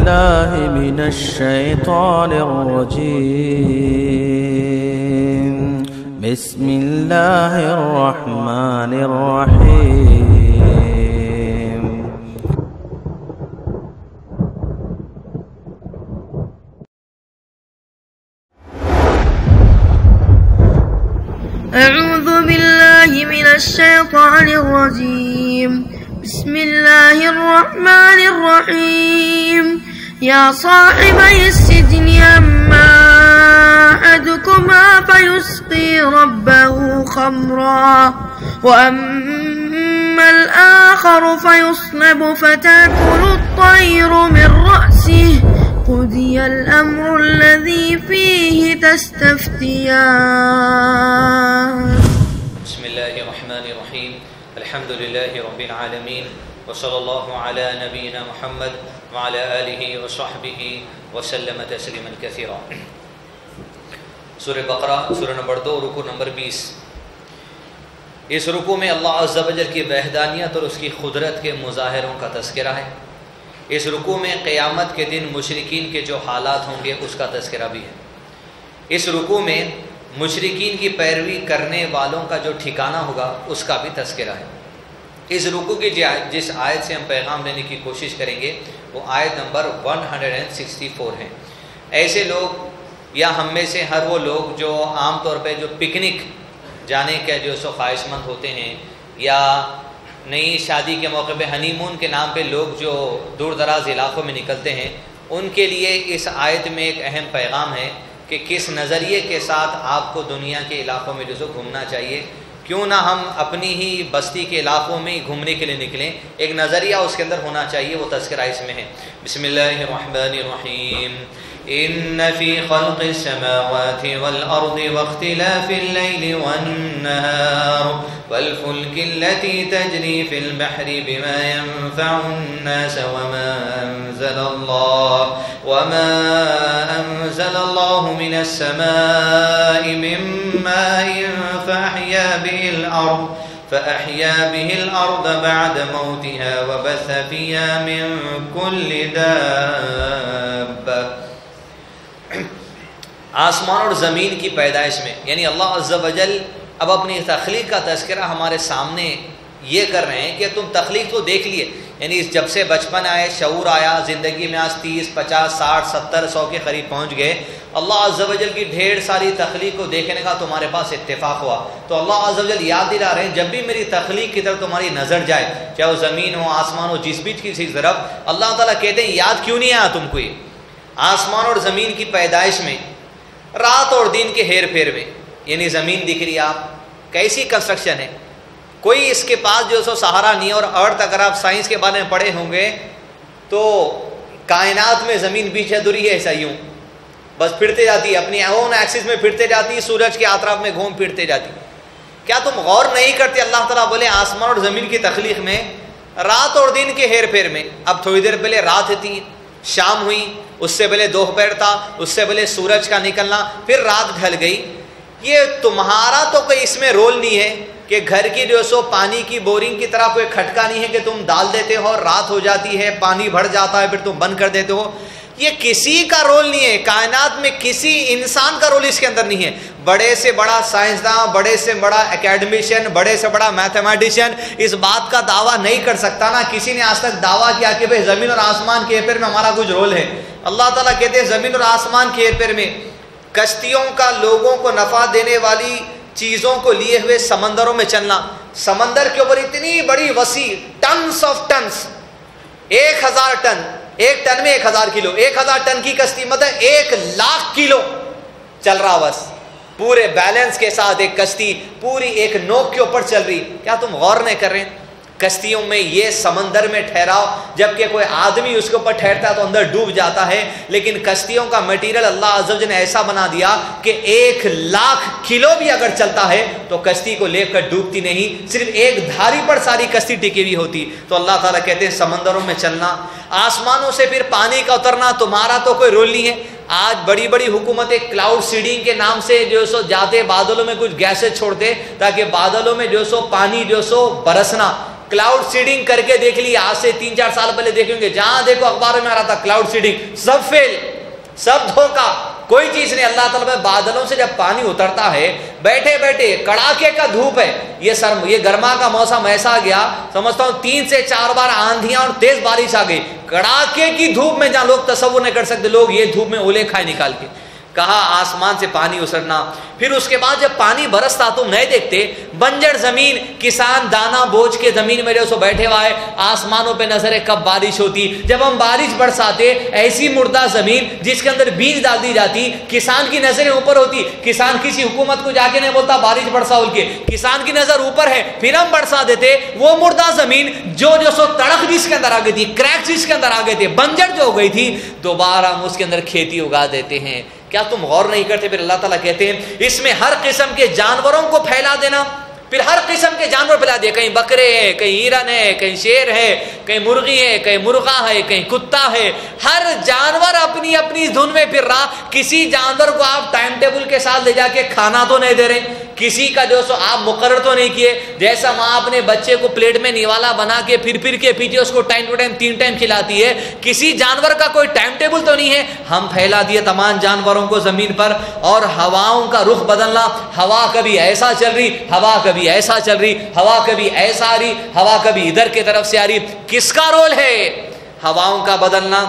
بالله من الشيطان الرجيم. بسم الله الرحمن الرحيم. أعوذ بالله من الشيطان الرجيم. بسم الله الرحمن الرحيم. يا صاحبي السجن أما أحدكما فيسقي ربه خمرا وأما الآخر فيصلب فتأكل الطير من رأسه قضي الأمر الذي فيه تستفتيان. بسم الله الرحمن الرحيم. الحمد لله رب العالمين وصلى الله على نبينا محمد وعلى آله وصحبه وسلم تسلیما کثیرا. سورہ بقرہ سورہ نمبر 2 رکوع نمبر 20. اس رکوع میں اللہ عز و جل کی وحدانیت اور اس کی قدرت کے مظاہروں کا تذکرہ ہے. اس رکوع میں قیامت کے دن مشرکین کے جو حالات ہوں گے اس کا تذکرہ بھی ہے. اس رکوع میں مشرکین کی پیروی کرنے والوں کا جو ٹھکانہ ہوگا اس کا بھی تذکرہ ہے. اس رکوع کی جس آیت سے ہم پیغام لینے کی کوشش کریں گے وہ آیت نمبر 164 ہے. ایسے لوگ یا ہم میں سے ہر وہ لوگ جو عام طور پہ جو پکنک جانے کے جو سو خواہش مند ہوتے ہیں یا نئی شادی کے موقع پہ ہنی مون کے نام پہ لوگ جو دور دراز علاقوں میں نکلتے ہیں ان کے لیے اس آیت میں ایک اہم پیغام ہے کہ کس نظریے کے ساتھ آپ کو دنیا کے علاقوں میں جو سو گھومنا چاہیے. کیوں نہ ہم اپنی ہی بستی کے علاقوں میں گھومنے کے لیے نکلیں. ایک نظریہ اس کے اندر ہونا چاہیے, وہ تذکرہ اس میں ہے. بسم اللہ الرحمن الرحیم. ان فی خلق السماوات والارض واختلاف اللیل والنہار والفلک التي تجری فی البحر بما ينفع الناس وما انزل اللہ من السماء من ماء فأحيا به الأرض بعد موتها وبث فيها من كل دابة. آسمان اور زمین کی پیدائش میں یعنی اللہ عز و جل اب اپنی تخلیق کا تذکرہ ہمارے سامنے یہ کر رہے ہیں کہ تم تخلیق تو دیکھ لیے, یعنی جب سے بچپن آئے, شعور آیا, زندگی میں آج 30, 50, 60, 70, 100 کے قریب پہنچ گئے. اللہ عز و جل کی ڈھیر ساری تخلیق کو دیکھنے کا تمہارے پاس اتفاق ہوا تو اللہ عز و جل یاد دلا رہے ہیں جب بھی میری تخلیق کی طرف تمہاری نظر جائے, چاہے وہ زمین ہو, آسمان ہو, جس بھی کسی طرف, اللہ تعالیٰ کہتے ہیں یاد کیوں نہیں آیا تم کو یہ آسمان اور زمین کی پیدائش میں, رات اور دن کے ہیر پھیر میں. یعنی زمین دکھ رہی آپ, کیسی کنسٹرکشن ہے, کوئی اس کے پاس جو سو سہارا نہیں ہے. اور ارتھ اگر آپ سائنس کے بارے میں پڑھے ہوں گے تو کائنات میں زمین بیچ ادھوری ہے, ایسا یوں بس پھرتے جاتی ہے, اپنی اون ایکسس میں پھرتے جاتی ہے, سورج کے اطراف میں گھوم پھرتے جاتی. کیا تم غور نہیں کرتے؟ اللہ تعالیٰ بولے آسمان اور زمین کی تخلیق میں رات اور دن کے ہیر پھیر میں. اب تھوڑی دیر پہلے رات تھی, شام ہوئی, اس سے پہلے دوپہر تھا, اس سے پہلے سورج کا نکلنا, پھر رات ڈھل گئی. یہ تمہارا تو کوئی اس میں رول نہیں ہے کہ گھر کی جو سو پانی کی بورنگ کی طرح کوئی کھٹکا نہیں ہے کہ تم ڈال دیتے ہو, رات ہو جاتی ہے, پانی بڑھ جاتا ہے, پھر تم بند کر دیتے ہو. یہ کسی کا رول نہیں ہے, کائنات میں کسی انسان کا رول اس کے اندر نہیں ہے. بڑے سے بڑا سائنسداں, بڑے سے بڑا اکیڈمیشین, بڑے سے بڑا میتھمیٹیشین اس بات کا دعویٰ نہیں کر سکتا نا. کسی نے آج تک دعویٰ کیا کہ بھئی زمین اور آسمان کے پھیر میں ہمارا کچھ رول ہے. اللہ تعالیٰ کہتے ہیں زمین اور آسمان کے پھیر میں کشتیوں کا لوگوں کو نفع دینے والی چیزوں کو لیے ہوئے سمندروں میں چلنا. سمندر کے اوپر اتنی بڑی وسیع ٹنس آف ٹنس, 1000 ٹن, ایک ٹن میں 1000 کلو, 1000 ٹن کی کشتی مطلب 1,00,000 کلو چل رہا, بس پورے بیلنس کے ساتھ ایک کشتی پوری ایک نوک کے اوپر چل رہی. کیا تم غور نہیں کر رہے ہیں؟ کشتیوں میں یہ سمندر میں ٹھہراؤ, جبکہ کوئی آدمی اس کے اوپر ٹھہرتا ہے تو اندر ڈوب جاتا ہے. لیکن کشتیوں کا میٹیریل اللہ عز و جل نے ایسا بنا دیا کہ 1,00,000 کلو بھی اگر چلتا ہے تو کشتی کو لے کر ڈوبتی نہیں, صرف ایک دھاری پر ساری کشتی ٹکی ہوئی ہوتی. تو اللہ تعالیٰ کہتے ہیں سمندروں میں چلنا, آسمانوں سے پھر پانی کا اترنا, تمہارا تو کوئی رول نہیں ہے. آج بڑی بڑی حکومتیں کلاؤڈ سیڈنگ کے نام سے جو سو جاتے بادلوں میں کچھ گیسیں چھوڑتے تاکہ بادلوں میں جو سو پانی جو سو برسنا. کلاؤڈ سیڈنگ کر کے دیکھ لی، آج سے 3-4 سال پہلے دیکھیں گے، جہاں دیکھو اخباروں میں آ رہا تھا کلاؤڈ سیڈنگ، سب فیل، سب دھوکا، کوئی چیز نہیں۔ اللہ تعالیٰ میں بادلوں سے جب پانی اترتا ہے، بیٹھے بیٹھے کڑاکے کا دھوپ ہے، یہ گرما کا موسم ایسا آ گیا، سمجھتا ہوں 3 سے 4 بار آندھیاں اور تیز بارش آ گئی، کڑاکے کی دھوپ میں، جہاں لوگ تصور نہیں کر سکتے، لوگ یہ دھوپ میں اولے کھائے نکال کے، کہا آسمان سے پانی اترنا۔ پھر اس کے بعد جب پانی برستا تم نہیں دیکھتے، بنجر زمین، کسان دانا بوجھ کے زمین میں جو سو بیٹھے ہوا ہے، آسمانوں پہ نظر ہے کب بارش ہوتی، جب ہم بارش برساتے، ایسی مردہ زمین جس کے اندر بیج ڈال دی جاتی، کسان کی نظریں اوپر ہوتی، کسان کسی حکومت کو جا کے نہیں بولتا بارش برسا بول کے، کسان کی نظر اوپر ہے، پھر ہم برسا دیتے، وہ مردہ زمین جو سو تڑک جس کے اندر آ گئی تھی، کریک جس کے اندر آ گئے تھے، بنجر جو ہو گئی تھی، دوبارہ ہم اس کے اندر کھیتی اگا دیتے ہیں۔ کیا تم غور نہیں کرتے؟ پھر اللہ تعالیٰ کہتے ہیں اس میں ہر قسم کے جانوروں کو پھیلا دینا، پھر ہر قسم کے جانور پھیلا دیا، کہیں بکرے ہے، کہیں ہرن ہے، کہیں شیر ہے، کہیں مرغی ہے، کہیں مرغا ہے، کہیں کتا ہے، ہر جانور اپنی اپنی دھن میں پھر رہا۔ کسی جانور کو آپ ٹائم ٹیبل کے ساتھ لے جا کے کھانا تو نہیں دے رہے، کسی کا جو سو آپ مقرر تو نہیں کیے، جیسا ماں اپنے بچے کو پلیٹ میں نیوالا بنا کے پھر کے پیچھے اس کو ٹائم ٹو ٹائم 3 ٹائم کھلاتی ہے، کسی جانور کا کوئی ٹائم ٹیبل تو نہیں ہے۔ ہم پھیلا دیے تمام جانوروں کو زمین پر، اور ہواؤں کا رخ بدلنا، ہوا کبھی ایسا چل رہی، ہوا کبھی ایسا چل رہی، ہوا کبھی ایسا آ رہی، ہوا کبھی ادھر کی طرف سے آ رہی، کس کا رول ہے؟ ہواؤں کا بدلنا،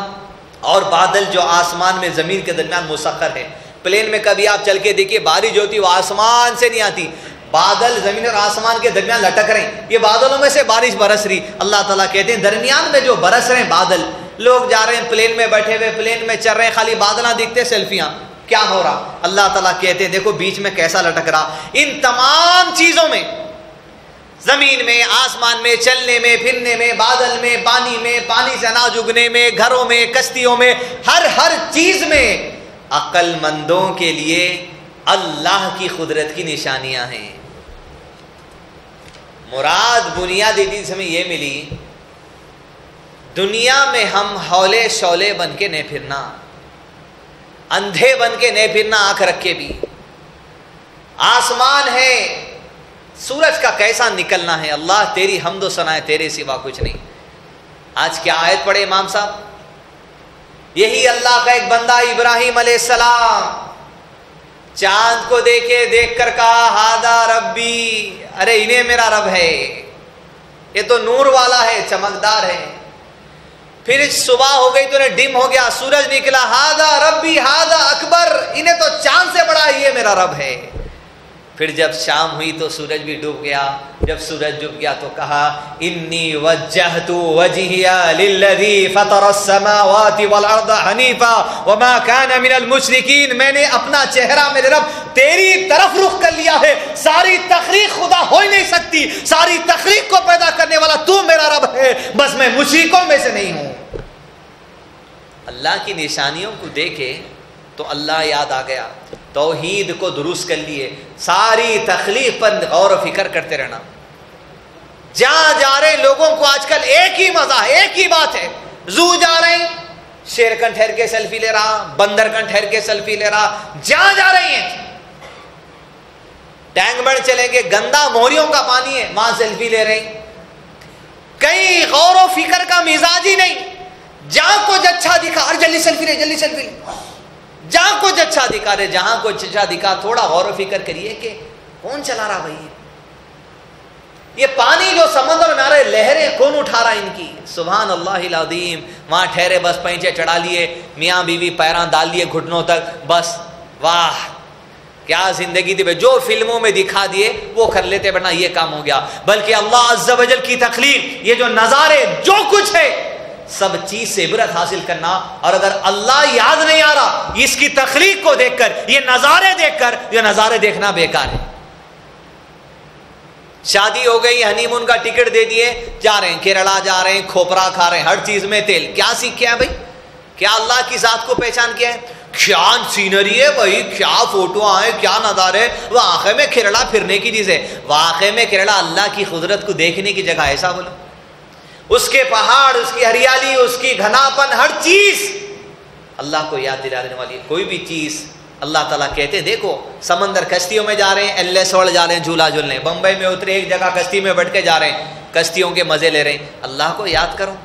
اور بادل جو آسمان میں زمین کے درمیان مسخر ہے۔ پلین میں کبھی آپ چل کے دیکھیے، بارش جو ہوتی وہ آسمان سے نہیں آتی، بادل زمین اور آسمان کے درمیان لٹک رہے ہیں، یہ بادلوں میں سے بارش برس رہی۔ اللہ تعالیٰ کہتے ہیں درمیان میں جو برس رہے ہیں بادل، لوگ جا رہے ہیں پلین میں بیٹھے ہوئے، پلین میں چل رہے ہیں، خالی بادلاں دکھتے، سیلفیاں، کیا ہو رہا؟ اللہ تعالیٰ کہتے ہیں دیکھو بیچ میں کیسا لٹک رہا۔ ان تمام چیزوں میں، زمین میں، آسمان میں، چلنے میں، پھرنے میں، بادل میں، پانی سے اناج اگنے میں، گھروں میں، کشتیوں میں، ہر چیز میں عقل مندوں کے لیے اللہ کی قدرت کی نشانیاں ہیں۔ مراد بنیادی چیز ہمیں یہ ملی، دنیا میں ہم ہولے شولے بن کے نہیں پھرنا، اندھے بن کے نہیں پھرنا، آنکھ رکھ کے بھی۔ آسمان ہے، سورج کا کیسا نکلنا ہے، اللہ تیری حمد و ثنا ہے، تیرے سوا کچھ نہیں۔ آج کیا آیت پڑھے امام صاحب؟ یہی اللہ کا ایک بندہ ابراہیم علیہ السلام چاند کو دیکھ کر کہا ہاذا ربی، ارے انہیں میرا رب ہے، یہ تو نور والا ہے، چمکدار ہے۔ پھر صبح ہو گئی تو ڈم ہو گیا، سورج نکلا، ہاذا ربی ہاذا اکبر، انہیں تو چاند سے بڑا ہے، یہ میرا رب ہے۔ پھر جب شام ہوئی تو سورج بھی ڈوب گیا، جب سورج ڈوب گیا تو کہا انی وجہت وجہی للذی فطر السماوات والارض حنیفا وما کان من المشرکین، میں نے اپنا چہرہ میرے رب تیری طرف رخ کر لیا ہے، ساری تخلیق خدا ہو ہی نہیں سکتی، ساری تخلیق کو پیدا کرنے والا تو میرا رب ہے، بس میں مشرکوں میں سے نہیں ہوں۔ اللہ کی نشانیوں کو دیکھے تو اللہ یاد آ گیا، توحید کو درست کر لیے، ساری تخلیق پر غور و فکر کرتے رہنا۔ جہاں جا رہے لوگوں کو آج کل ایک ہی مزہ ہے، ایک ہی بات ہے، زو جا رہے ہیں، شیر کن ٹھہر کے سیلفی لے رہا، بندر کن ٹھہر کے سیلفی لے رہا، جہاں جا رہی ہیں، ٹینک بڑھ چلیں گے، گندا موریوں کا پانی ہے، وہاں سیلفی لے رہے ہیں، کہیں غور و فکر کا مزاج ہی نہیں، جہاں کچھ اچھا دکھا اور جلدی سیلفی لے، جلدی سیلفی لے، جہاں کچھ اچھا دکھا رہے، جہاں کچھ اچھا دکھا، تھوڑا غور و فکر کریے کہ کون چلا رہا بھائی، یہ پانی جو سمندر میں آ رہے لہریں کون اٹھا رہا ان کی، سبحان اللہ العظیم۔ وہاں ٹھہرے، بس پینچے چڑھا لیے، میاں بیوی پیراں ڈال لیے گھٹنوں تک، بس واہ کیا زندگی تھی، جو فلموں میں دکھا دیے وہ کر لیتے، ورنہ یہ کام ہو گیا۔ بلکہ اللہ عز و جل کی تخلیق، یہ جو نظارے، جو کچھ ہے، سب چیز سے عبرت حاصل کرنا، اور اگر اللہ یاد نہیں آ رہا اس کی تخلیق کو دیکھ کر، یہ نظارے دیکھ کر، یہ نظارے دیکھنا بیکار ہے۔ شادی ہو گئی، ہنی مون کا ٹکٹ دے دیے، جا رہے ہیں کیرلا، جا رہے ہیں کھوپرا کھا رہے ہیں، ہر چیز میں تیل، کیا سیکھ کیا ہے بھائی؟ کیا اللہ کی ذات کو پہچان کیا ہے؟ کیا سینری ہے بھائی، کیا فوٹو آئے، کیا نظارے، واقعے میں کیرلا پھرنے کی چیز ہے، واقعے میں کیرلا اللہ کی قدرت کو دیکھنے کی جگہ، ایسا بولو، اس کے پہاڑ، اس کی ہریالی، اس کی گھناپن، ہر چیز اللہ کو یاد دلا دینے والی ہے۔ کوئی بھی چیز اللہ تعالیٰ کہتے ہیں، دیکھو سمندر، کشتیوں میں جا رہے ہیں، ایل ایس ورلڈ جا رہے ہیں جھولا جھولنے، بمبئی میں اترے، ایک جگہ کشتی میں بیٹھ کے جا رہے ہیں، کشتیوں کے مزے لے رہے ہیں، اللہ کو یاد کرو۔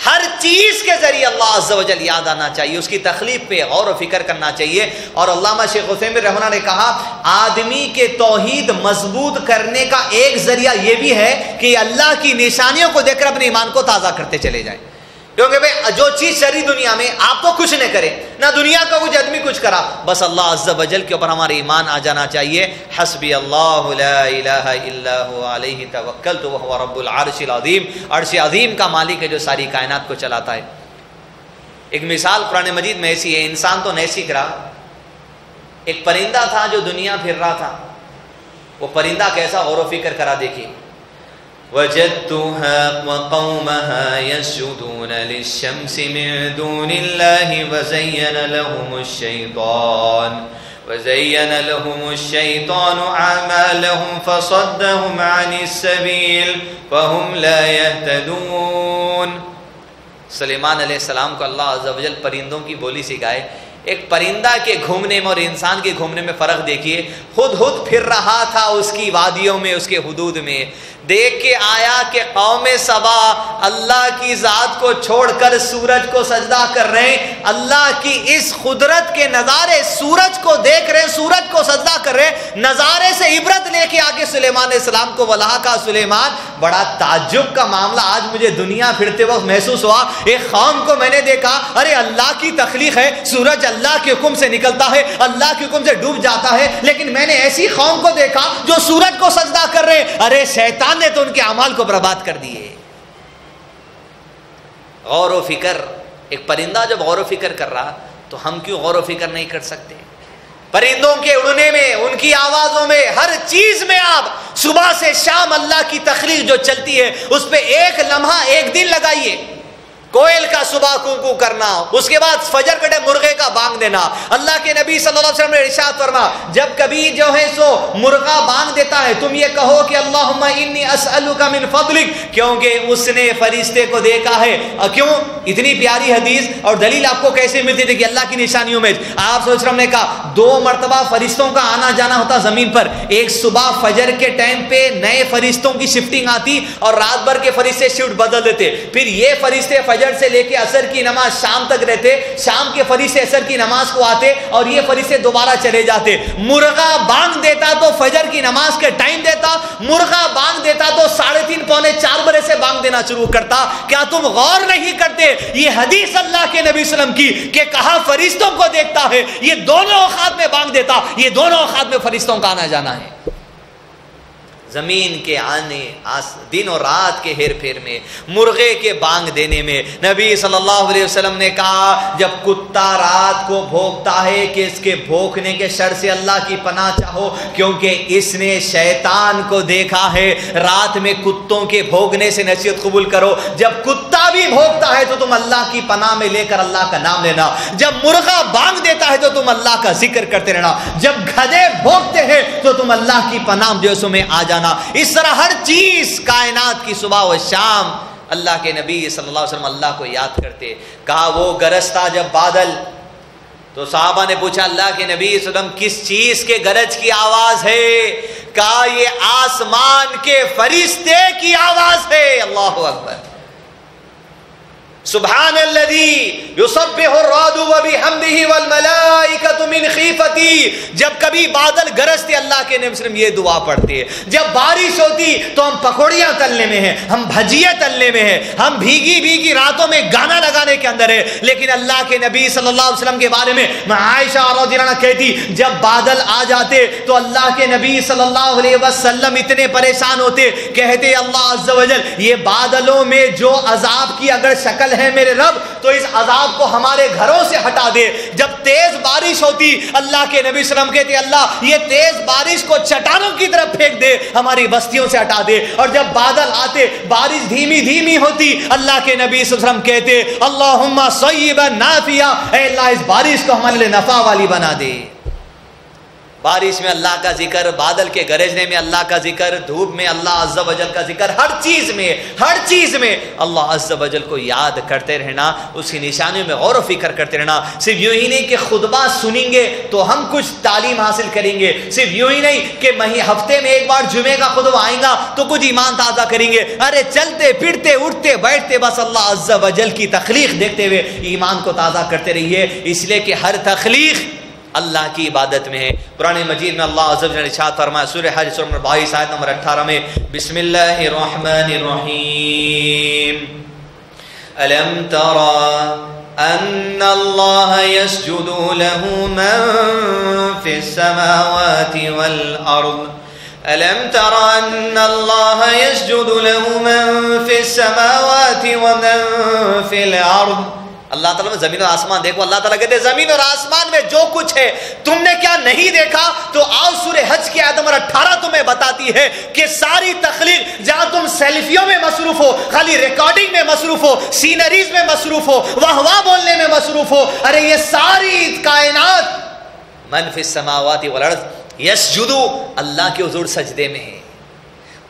ہر چیز کے ذریعے اللہ عز و جل یاد آنا چاہیے، اس کی تخلیق پہ غور و فکر کرنا چاہیے۔ اور علامہ شیخ عثیمین رحمہ اللہ نے کہا آدمی کے توحید مضبوط کرنے کا ایک ذریعہ یہ بھی ہے کہ اللہ کی نشانیوں کو دیکھ کر اپنے ایمان کو تازہ کرتے چلے جائیں، کیونکہ بھئی جو چیز شرعی دنیا میں آپ تو کچھ نہ کرے، نہ دنیا کا کچھ آدمی کچھ کرا، بس اللہ عز و جل کے اوپر ہمارا ایمان آ جانا چاہیے۔ حسبی اللہ لا الہ الا هو علیہ توکلت وهو رب العرش العظیم، عرش عظیم کا مالک ہے جو ساری کائنات کو چلاتا ہے۔ ایک مثال قرآن مجید میں ایسی ہے، انسان تو نہیں سیکھ رہا، ایک پرندہ تھا جو دنیا پھر رہا تھا، وہ پرندہ کیسا غور و فکر کرا دیکھیے۔ وجدتها وقومها يسجدون للشمس من دون الله وزين لهم الشيطان أعمالهم فصدهم عن السبيل فهم لا يهتدون۔ سلیمان علیہ السلام کو اللہ عز و جل پرندوں کی بولی سکھائے۔ ایک پرندہ کے گھومنے میں اور انسان کے گھومنے میں فرق دیکھیے۔ ہدہد پھر رہا تھا اس کی وادیوں میں، اس کے حدود میں، دیکھ کے آیا کہ قوم سبا اللہ کی ذات کو چھوڑ کر سورج کو سجدہ کر رہے ہیں، اللہ کی اس قدرت کے نظارے، سورج کو دیکھ رہے ہیں، سورج کو سجدہ کر رہے ہیں، نظارے سے عبرت لے کے آگے سلیمان علیہ السلام کو بلا کہا سلیمان بڑا تعجب کا معاملہ آج مجھے دنیا پھرتے وقت محسوس ہوا۔ ایک قوم کو میں نے دیکھا، ارے اللہ کی تخلیق ہے، سورج اللہ کے حکم سے نکلتا ہے، اللہ کے حکم سے ڈوب جاتا ہے، لیکن میں نے ایسی قوم کو دیکھا جو سورج کو سجدہ کر رہے ہیں، ارے شیطان نے تو ان کے اعمال کو برباد کر دیے۔ غور و فکر، ایک پرندہ جب غور و فکر کر رہا تو ہم کیوں غور و فکر نہیں کر سکتے؟ پرندوں کے اڑنے میں، ان کی آوازوں میں، ہر چیز میں آپ صبح سے شام اللہ کی تخلیق جو چلتی ہے اس پہ ایک لمحہ، ایک دن لگائیے۔ کوئل کا صبح کوکو کرنا، اس کے بعد فجر کے ٹائم مرغے کا بانگ دینا۔ اللہ کے نبی صلی اللہ علیہ وسلم نے ارشاد فرما جب کبھی جو ہے سو مرغا بانگ دیتا ہے تم یہ کہو کہ اللہم انی اسألک من فضلک، کیونکہ اس نے فرشتے کو دیکھا ہے۔ کیوں؟ اتنی پیاری حدیث اور دلیل آپ کو کیسے ملتی تھی کہ اللہ کی نشانیوں میں آپ صلی اللہ علیہ وسلم نے کہا 2 مرتبہ فرشتوں کا آنا جانا ہوتا زمین پر، ایک صبح فجر کے ٹائم پہ نئے فرشتوں کی شفٹنگ آتی اور رات بھر کے فرشتے شفٹ بدل دیتے، پھر یہ فرشتے فجر سے لے کے عصر کی نماز شام تک رہتے، شام کے فرشتے عصر کی نماز کو آتے اور یہ فرشتے دوبارہ چلے جاتے۔ مرغا بانگ دیتا تو فجر کی نماز کے ٹائم دیتا، مرغا بانگ دیتا تو 3:30 پونے 4 بجے سے بانگ دینا شروع کرتا۔ کیا تم غور نہیں کرتے یہ حدیث اللہ کے نبی صلی اللہ علیہ وسلم کی کہ کہا فرشتوں کو دیکھتا ہے، یہ دونوں اوقات میں بانگ دیتا، یہ دونوں اوقات میں فرشتوں کا آنا جانا ہے۔ زمین کے آنے، دن اور رات کے ہیر پھیر میں، مرغے کے بانگ دینے میں، نبی صلی اللہ علیہ وسلم نے کہا جب کتا رات کو بھونکتا ہے کہ اس کے بھونکنے کے شر سے اللہ کی پناہ چاہو، کیونکہ اس نے شیطان کو دیکھا ہے۔ رات میں کتوں کے بھونکنے سے نصیحت قبول کرو، جب کتا بھی بھونکتا ہے تو تم اللہ کی پناہ میں لے کر اللہ کا نام لینا، جب مرغا بانگ دیتا ہے تو تم اللہ کا ذکر کرتے رہنا، جب گدھے بھونکتے ہیں تو تم اللہ کی پناہ جو میں آ جانا۔ اس طرح ہر چیز کائنات کی صبح و شام اللہ کے نبی صلی اللہ علیہ وسلم اللہ کو یاد کرتے۔ کہا وہ گرجتا جب بادل تو صحابہ نے پوچھا اللہ کے نبی صلی اللہ علیہ وسلم کس چیز کے گرج کی آواز ہے؟ کہا یہ آسمان کے فرشتے کی آواز ہے۔ اللہ اکبر، سبحان الذی یسبح الرعد وبحمدہ والملائکۃ من خیفتی۔ جب کبھی بادل گرجتے اللہ کے نبی صلی اللہ علیہ وسلم یہ دعا پڑھتے ہیں۔ جب بارش ہوتی تو ہم پکوڑیاں تلنے میں ہیں، ہم بھجیاں تلنے میں ہیں، ہم بھیگی بھیگی راتوں میں گانا لگانے کے اندر ہے، لیکن اللہ کے نبی صلی اللہ علیہ وسلم کے بارے میں عائشہ رضی اللہ عنہا کہتی جب بادل آ جاتے تو اللہ کے نبی صلی اللہ علیہ وسلم اتنے پریشان ہوتے، کہتے اللہ عز و جل یہ بادلوں میں جو عذاب کی اگر شکل ہے میرے رب تو اس عذاب کو ہمارے گھروں سے ہٹا دے۔ جب تیز بارش ہوتی اللہ کے نبی صلی اللہ علیہ وسلم کہتے اللہ یہ تیز بارش کو چٹانوں کی طرف پھینک دے، ہماری بستیوں سے ہٹا دے۔ اور جب بادل آتے بارش دھیمی دھیمی ہوتی اللہ کے نبی صلی اللہ علیہ وسلم کہتے اللہم صیبا نافعا، اے اللہ اس بارش کو ہمارے لیے نفع والی بنا دے۔ بارش میں اللہ کا ذکر، بادل کے گرجنے میں اللہ کا ذکر، دھوپ میں اللہ عز و جل کا ذکر، ہر چیز میں اللہ عز و جل کو یاد کرتے رہنا، اس کی نشانیوں میں غور و فکر کرتے رہنا۔ صرف یوں ہی نہیں کہ خطبہ سنیں گے تو ہم کچھ تعلیم حاصل کریں گے، صرف یوں ہی نہیں کہ ہفتے میں ایک بار جمعے کا خطبہ آئے گا تو کچھ ایمان تازہ کریں گے، ارے چلتے پھرتے اٹھتے بیٹھتے بس اللہ عز و جل کی تخلیق دیکھتے ہوئے ایمان کو تازہ کرتے رہیے، اس لیے کہ ہر تخلیق اللہ کی عبادت میں ہے۔ قرآن مجید میں اللہ عز و جل نے ارشاد فرمایا سورہ حج سورہ نمبر 22 آیت نمبر 18 میں، بسم اللہ الرحمن الرحیم، الم ترى ان اللہ يسجد له من في السماوات والارض، الم ترى ان اللہ يسجد له من في السماوات ومن في الارض۔ اللہ تعالیٰ میں زمین اور آسمان دیکھو، اللہ تعالیٰ کہتے ہیں زمین اور آسمان میں جو کچھ ہے تم نے کیا نہیں دیکھا؟ تو آؤ سورہ حج کی آیت نمبر 18 تمہیں بتاتی ہے کہ ساری تخلیق، جہاں تم سیلفیوں میں مصروف ہو، خالی ریکارڈنگ میں مصروف ہو، سینریز میں مصروف ہو، واہ واہ بولنے میں مصروف ہو، ارے یہ ساری کائنات من فی السماوات والارض یسجدو، اللہ کے حضور سجدے میں ہے۔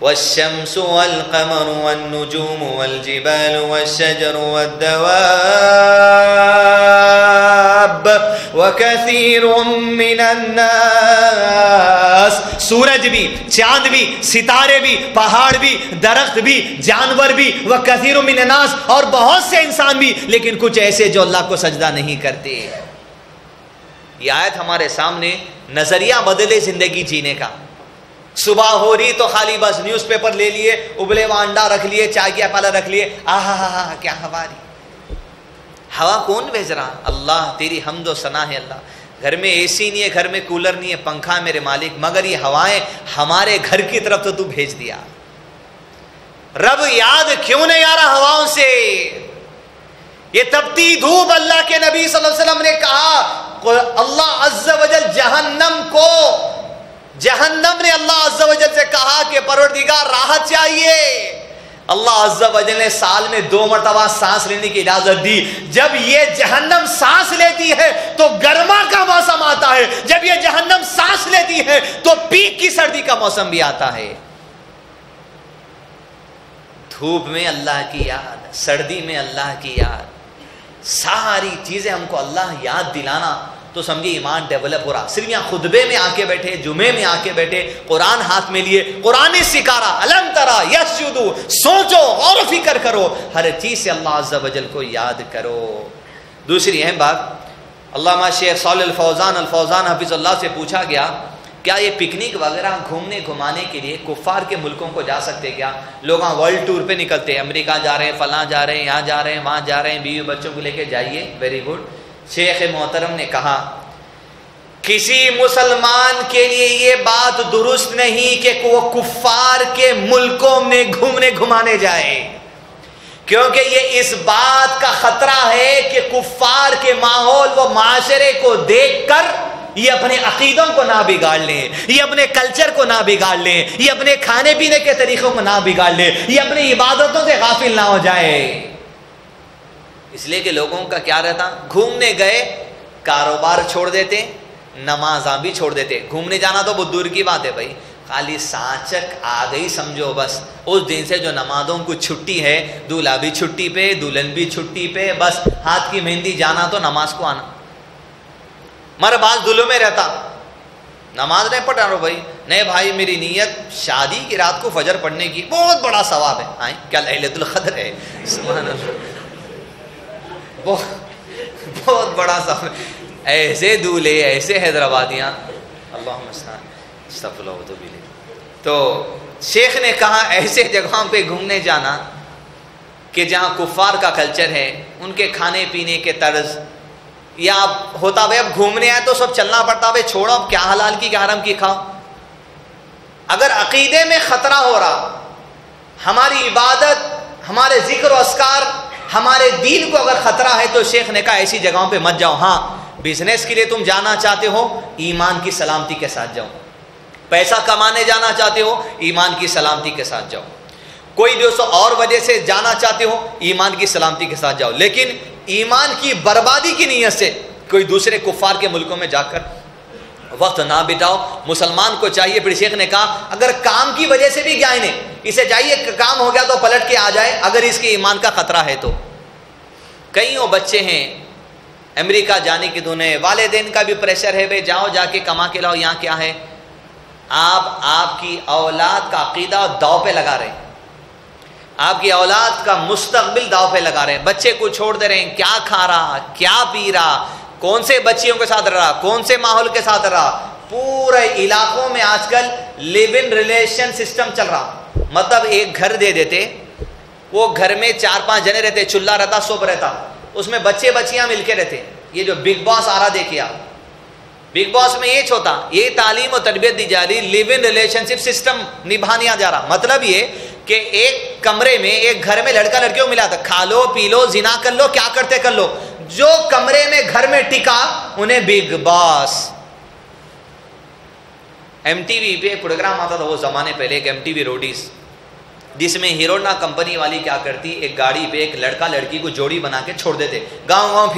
والشمس والقمر والنجوم والجبال والشجر والدواب وكثير من الناس، سورج بھی، چاند بھی، ستارے بھی، پہاڑ بھی، درخت بھی، جانور بھی، وكثير من الناس، اور بہت سے انسان بھی، لیکن کچھ ایسے جو اللہ کو سجدہ نہیں کرتے۔ یہ آیت ہمارے سامنے نظریہ بدلے زندگی جینے کا۔ صبح ہو رہی تو خالی بس نیوز پیپر لے لیے، ابلے ہوا انڈا رکھ لیے، چائے کیا پیالہ رکھ لیے، آہا کیا ہوا رہی، ہوا کون بھیج رہا؟ اللہ، تیری حمد و ثنا ہے اللہ۔ گھر میں اے سی نہیں ہے، گھر میں کولر نہیں ہے، پنکھا ہے میرے مالک، مگر یہ ہوائیں ہمارے گھر کی طرف تو بھیج دیا۔ رب یاد کیوں نہیں آ رہا ہواؤں سے؟ یہ تپتی دھوپ، اللہ کے نبی صلی اللہ علیہ وسلم نے کہا اللہ عز و جل جہنم نے اللہ عز و جل سے کہا کہ پروردگار راحت چاہیے، اللہ عز و جل نے سال میں 2 مرتبہ سانس لینے کی اجازت دی۔ جب یہ جہنم سانس لیتی ہے تو گرما کا موسم آتا ہے، جب یہ جہنم سانس لیتی ہے تو پیک کی سردی کا موسم بھی آتا ہے۔ دھوپ میں اللہ کی یاد، سردی میں اللہ کی یاد، ساری چیزیں ہم کو اللہ یاد دلانا، تو سمجھے ایمان ڈیولپ ہو رہا۔ صرف یہاں خطبے میں آ کے بیٹھے، جمعے میں آ کے بیٹھے، قرآن ہاتھ میں لیے، قرآن نے سکھا رہا، الم ترا یسجدو، سوچو غور و فکر کرو، ہر چیز سے اللہ عز و جل کو یاد کرو۔ دوسری اہم بات، علامہ شیخ صالح الفوزان حفظ اللہ سے پوچھا گیا کیا یہ پکنک وغیرہ گھومنے گھمانے کے لیے کفار کے ملکوں کو جا سکتے کیا؟ لوگ ہاں ورلڈ ٹور پہ نکلتے ہیں، امریکہ جا رہے ہیں، فلاں جا رہے ہیں، یہاں جا رہے ہیں، وہاں جا رہے ہیں، بیوی بچوں کو لے کے جائیے، ویری گڈ۔ شیخ محترم نے کہا کسی مسلمان کے لیے یہ بات درست نہیں کہ وہ کفار کے ملکوں میں گھومنے گھمانے جائے، کیونکہ یہ اس بات کا خطرہ ہے کہ کفار کے ماحول و معاشرے کو دیکھ کر یہ اپنے عقیدوں کو نہ بگاڑ لیں، یہ اپنے کلچر کو نہ بگاڑ لیں، یہ اپنے کھانے پینے کے طریقوں کو نہ بگاڑ لیں، یہ اپنی عبادتوں سے غافل نہ ہو جائے۔ اس لیے کہ لوگوں کا کیا رہتا، گھومنے گئے کاروبار چھوڑ دیتے، نمازاں بھی چھوڑ دیتے۔ گھومنے جانا تو بہت دور کی بات ہے بھائی، خالی سانچک آ گئی سمجھو بس، اس دن سے جو نمازوں کو چھٹی ہے، دولہا بھی چھٹی پہ، دلہن بھی چھٹی پہ، بس ہاتھ کی مہندی جانا تو نماز کو آنا۔ مر بعض دلوں میں رہتا نماز نہیں پڑھا رہو بھائی، نہیں بھائی میری نیت شادی کی رات کو فجر پڑھنے کی، بہت بڑا ثواب ہے، آئیں کیا لیلۃ القدر ہے، سبحان اللہ، بہت بڑا ثواب۔ ایسے دولے، ایسے حیدرآبادیاں، اللہم استغفر اللہ واتوب الیہ۔ تو شیخ نے کہا ایسے جگہوں پہ گھومنے جانا کہ جہاں کفار کا کلچر ہے، ان کے کھانے پینے کے طرز، یا ہوتا بھائی اب گھومنے آئے تو سب چلنا پڑتا، بھائی چھوڑو اب کیا حلال کی کیا حرام کی کھاؤ۔ اگر عقیدے میں خطرہ ہو رہا، ہماری عبادت، ہمارے ذکر و اذکار، ہمارے دین کو اگر خطرہ ہے تو شیخ نے کہا ایسی جگہوں پہ مت جاؤ۔ ہاں بزنس کے لیے تم جانا چاہتے ہو، ایمان کی سلامتی کے ساتھ جاؤ۔ پیسہ کمانے جانا چاہتے ہو، ایمان کی سلامتی کے ساتھ جاؤ۔ کوئی دوستوں اور وجہ سے جانا چاہتے ہو، ایمان کی سلامتی کے ساتھ جاؤ، لیکن ایمان کی بربادی کی نیت سے کوئی دوسرے کفار کے ملکوں میں جا کر وقت نہ بتاؤ. مسلمان کو چاہیے, پھر شیخ نے کہا اگر کام کی وجہ سے بھی گیا نہیں, اسے چاہیے کہ کام ہو گیا تو پلٹ کے آ جائے اگر اس کے ایمان کا خطرہ ہے تو. کئیوں بچے ہیں امریکہ جانے کی دھن ہے, والدین کا بھی پریشر ہے, بھائی جاؤ جا کے کما کے لاؤ, یہاں کیا ہے. آپ کی اولاد کا عقیدہ داؤ پہ لگا رہے ہیں, آپ کی اولاد کا مستقبل داؤ پہ لگا رہے ہیں. بچے کو چھوڑ دے رہے ہیں, کیا کھا رہا, کیا پی رہا, کون سے بچیوں کے ساتھ رہا, کون سے ماحول کے ساتھ رہا. پورے علاقوں میں آج کل لیو ان ریلیشن سسٹم چل رہا. مطلب ایک گھر دے دیتے, وہ گھر میں 4-5 جنے رہتے, چولہا رہتا, سوپ رہتا, اس میں بچے بچیاں مل کے رہتے. یہ جو بگ باس آ رہا دیکھیے آپ, بگ باس میں یہ ہوتا, یہ تعلیم و تربیت دی جا رہی, لیو ان ریلیشن شپ سسٹم نبھایا جا رہا. مطلب یہ کہ ایک کمرے میں, ایک گھر میں لڑکا لڑکیوں ملا تھا, کھا لو پی لو زنا کر لو, کیا کرتے کر لو. جو کمرے میں گھر میں ٹکا انہیں بگ باس. ایم ٹی وی پہ پروگرام آتا تھا وہ زمانے پہلے, ایک ایم ٹی وی روڈیز, جس میں ہیرونا کمپنی والی کیا کرتی, ایک گاڑی پہ ایک لڑکا لڑکی کو جوڑی بنا کے چھوڑ دیتے, گاؤں گاؤں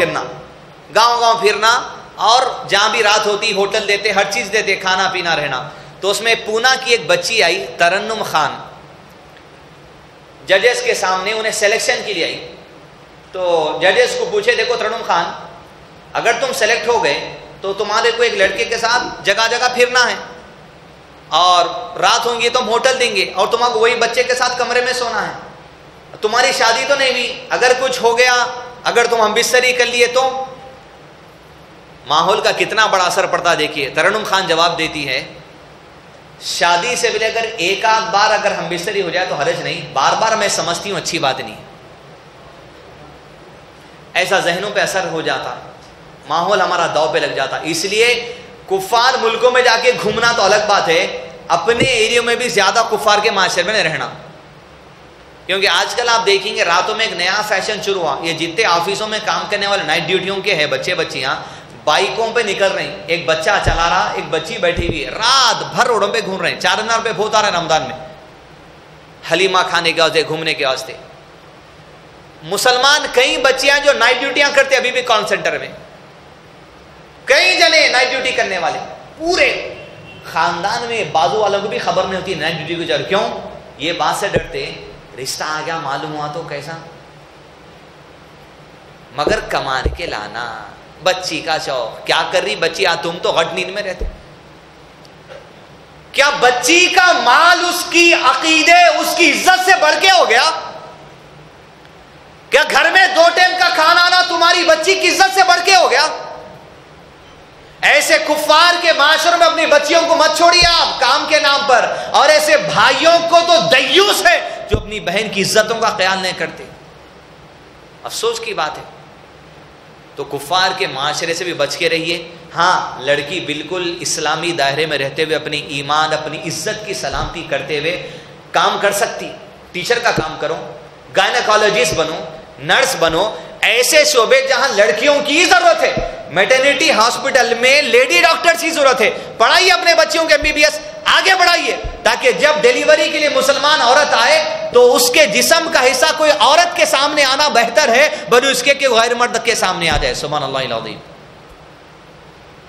پھرنا, اور جہاں بھی رات ہوتی ہوٹل دیتے, ہر چیز دیتے, کھانا پینا رہنا. تو اس میں پونا کی ایک بچی آئی, ترنم خان, ججز کے سامنے انہیں سلیکشن کے لیے آئی. تو ججز کو پوچھے, دیکھو ترنم خان, اگر تم سلیکٹ ہو گئے تو تمہارے کو ایک لڑکے کے ساتھ جگہ جگہ پھرنا ہے, اور رات ہوں گی تو ہم ہوٹل دیں گے, اور تمہیں وہی بچے کے ساتھ کمرے میں سونا ہے. تمہاری شادی تو نہیں ہوئی, اگر کچھ ہو گیا, اگر تم ہم بستری کر لیے تو ماحول کا کتنا بڑا اثر پڑتا. دیکھیے ترنم خان جواب دیتی ہے, شادی سے پہلے اگر ایک آدھ بار اگر ہم بستری ہو جائے تو حرج نہیں, بار بار میں سمجھتی ہوں اچھی بات نہیں. ایسا ذہنوں پہ اثر ہو جاتا, ماحول ہمارا داؤ پہ لگ جاتا. اس لیے کفار ملکوں میں جا کے گھومنا تو الگ بات ہے, اپنے ایریوں میں بھی زیادہ کفار کے معاشرے میں نہیں رہنا. کیونکہ آج کل آپ دیکھیں گے راتوں میں ایک نیا فیشن شروع ہوا, یہ جتنے آفسوں میں کام کرنے والے نائٹ ڈیوٹیوں کے ہیں بچے بچیاں, بائکوں پہ نکل رہے ہیں, ایک بچہ چلا رہا, ایک بچی بیٹھی ہوئی ہے, رات بھر روڈوں پہ گھوم رہے ہیں. 4,000 روپے بہت آ رہے ہیں رمضان میں حلیمہ کھانے کے واسطے, گھومنے کے واسطے. مسلمان کئی بچیاں جو نائٹ ڈیوٹیاں کرتے ابھی بھی کال سینٹر میں, کئی جنے نائٹ ڈیوٹی کرنے والے, پورے خاندان میں بازو والوں کو بھی خبر نہیں ہوتی نائٹ ڈیوٹی کو جا رہے. کیوں؟ یہ بات سے ڈرتے رشتہ آ گیا معلوم ہوا تو کیسا. مگر کمان کے لانا, بچی کا شوق, کیا کر رہی بچی, تم تو غٹ نیند میں رہتے. کیا بچی کا مال اس کی عقیدے اس کی عزت سے بڑھ کے ہو گیا؟ کیا گھر میں 2 ٹائم کا کھانا آنا تمہاری بچی کی عزت سے بڑھ کے ہو گیا؟ ایسے کفار کے معاشرے میں اپنی بچیوں کو مت چھوڑیے آپ کام کے نام پر. اور ایسے بھائیوں کو تو دیوس ہے جو اپنی بہن کی عزتوں کا خیال نہیں کرتے. افسوس کی بات ہے. تو کفار کے معاشرے سے بھی بچ کے رہیے. ہاں, لڑکی بالکل اسلامی دائرے میں رہتے ہوئے اپنی ایمان اپنی عزت کی سلامتی کرتے ہوئے کام کر سکتی. ٹیچر کا کام کرو, گائنیکالوجسٹ بنو, نرس بنو, ایسے شعبے جہاں لڑکیوں کی ضرورت ہے. میٹرنیٹی ہاسپٹل میں لیڈی ڈاکٹرز کی ضرورت ہے. پڑھائیے اپنے بچیوں کے MBBS آگے بڑھائیے, تاکہ جب ڈیلیوری کے لیے مسلمان عورت آئے تو اس کے جسم کا حصہ کوئی عورت کے سامنے آنا بہتر ہے بنو کہ غیر مرد کے سامنے آ جائے. سبحان اللہ العظیم.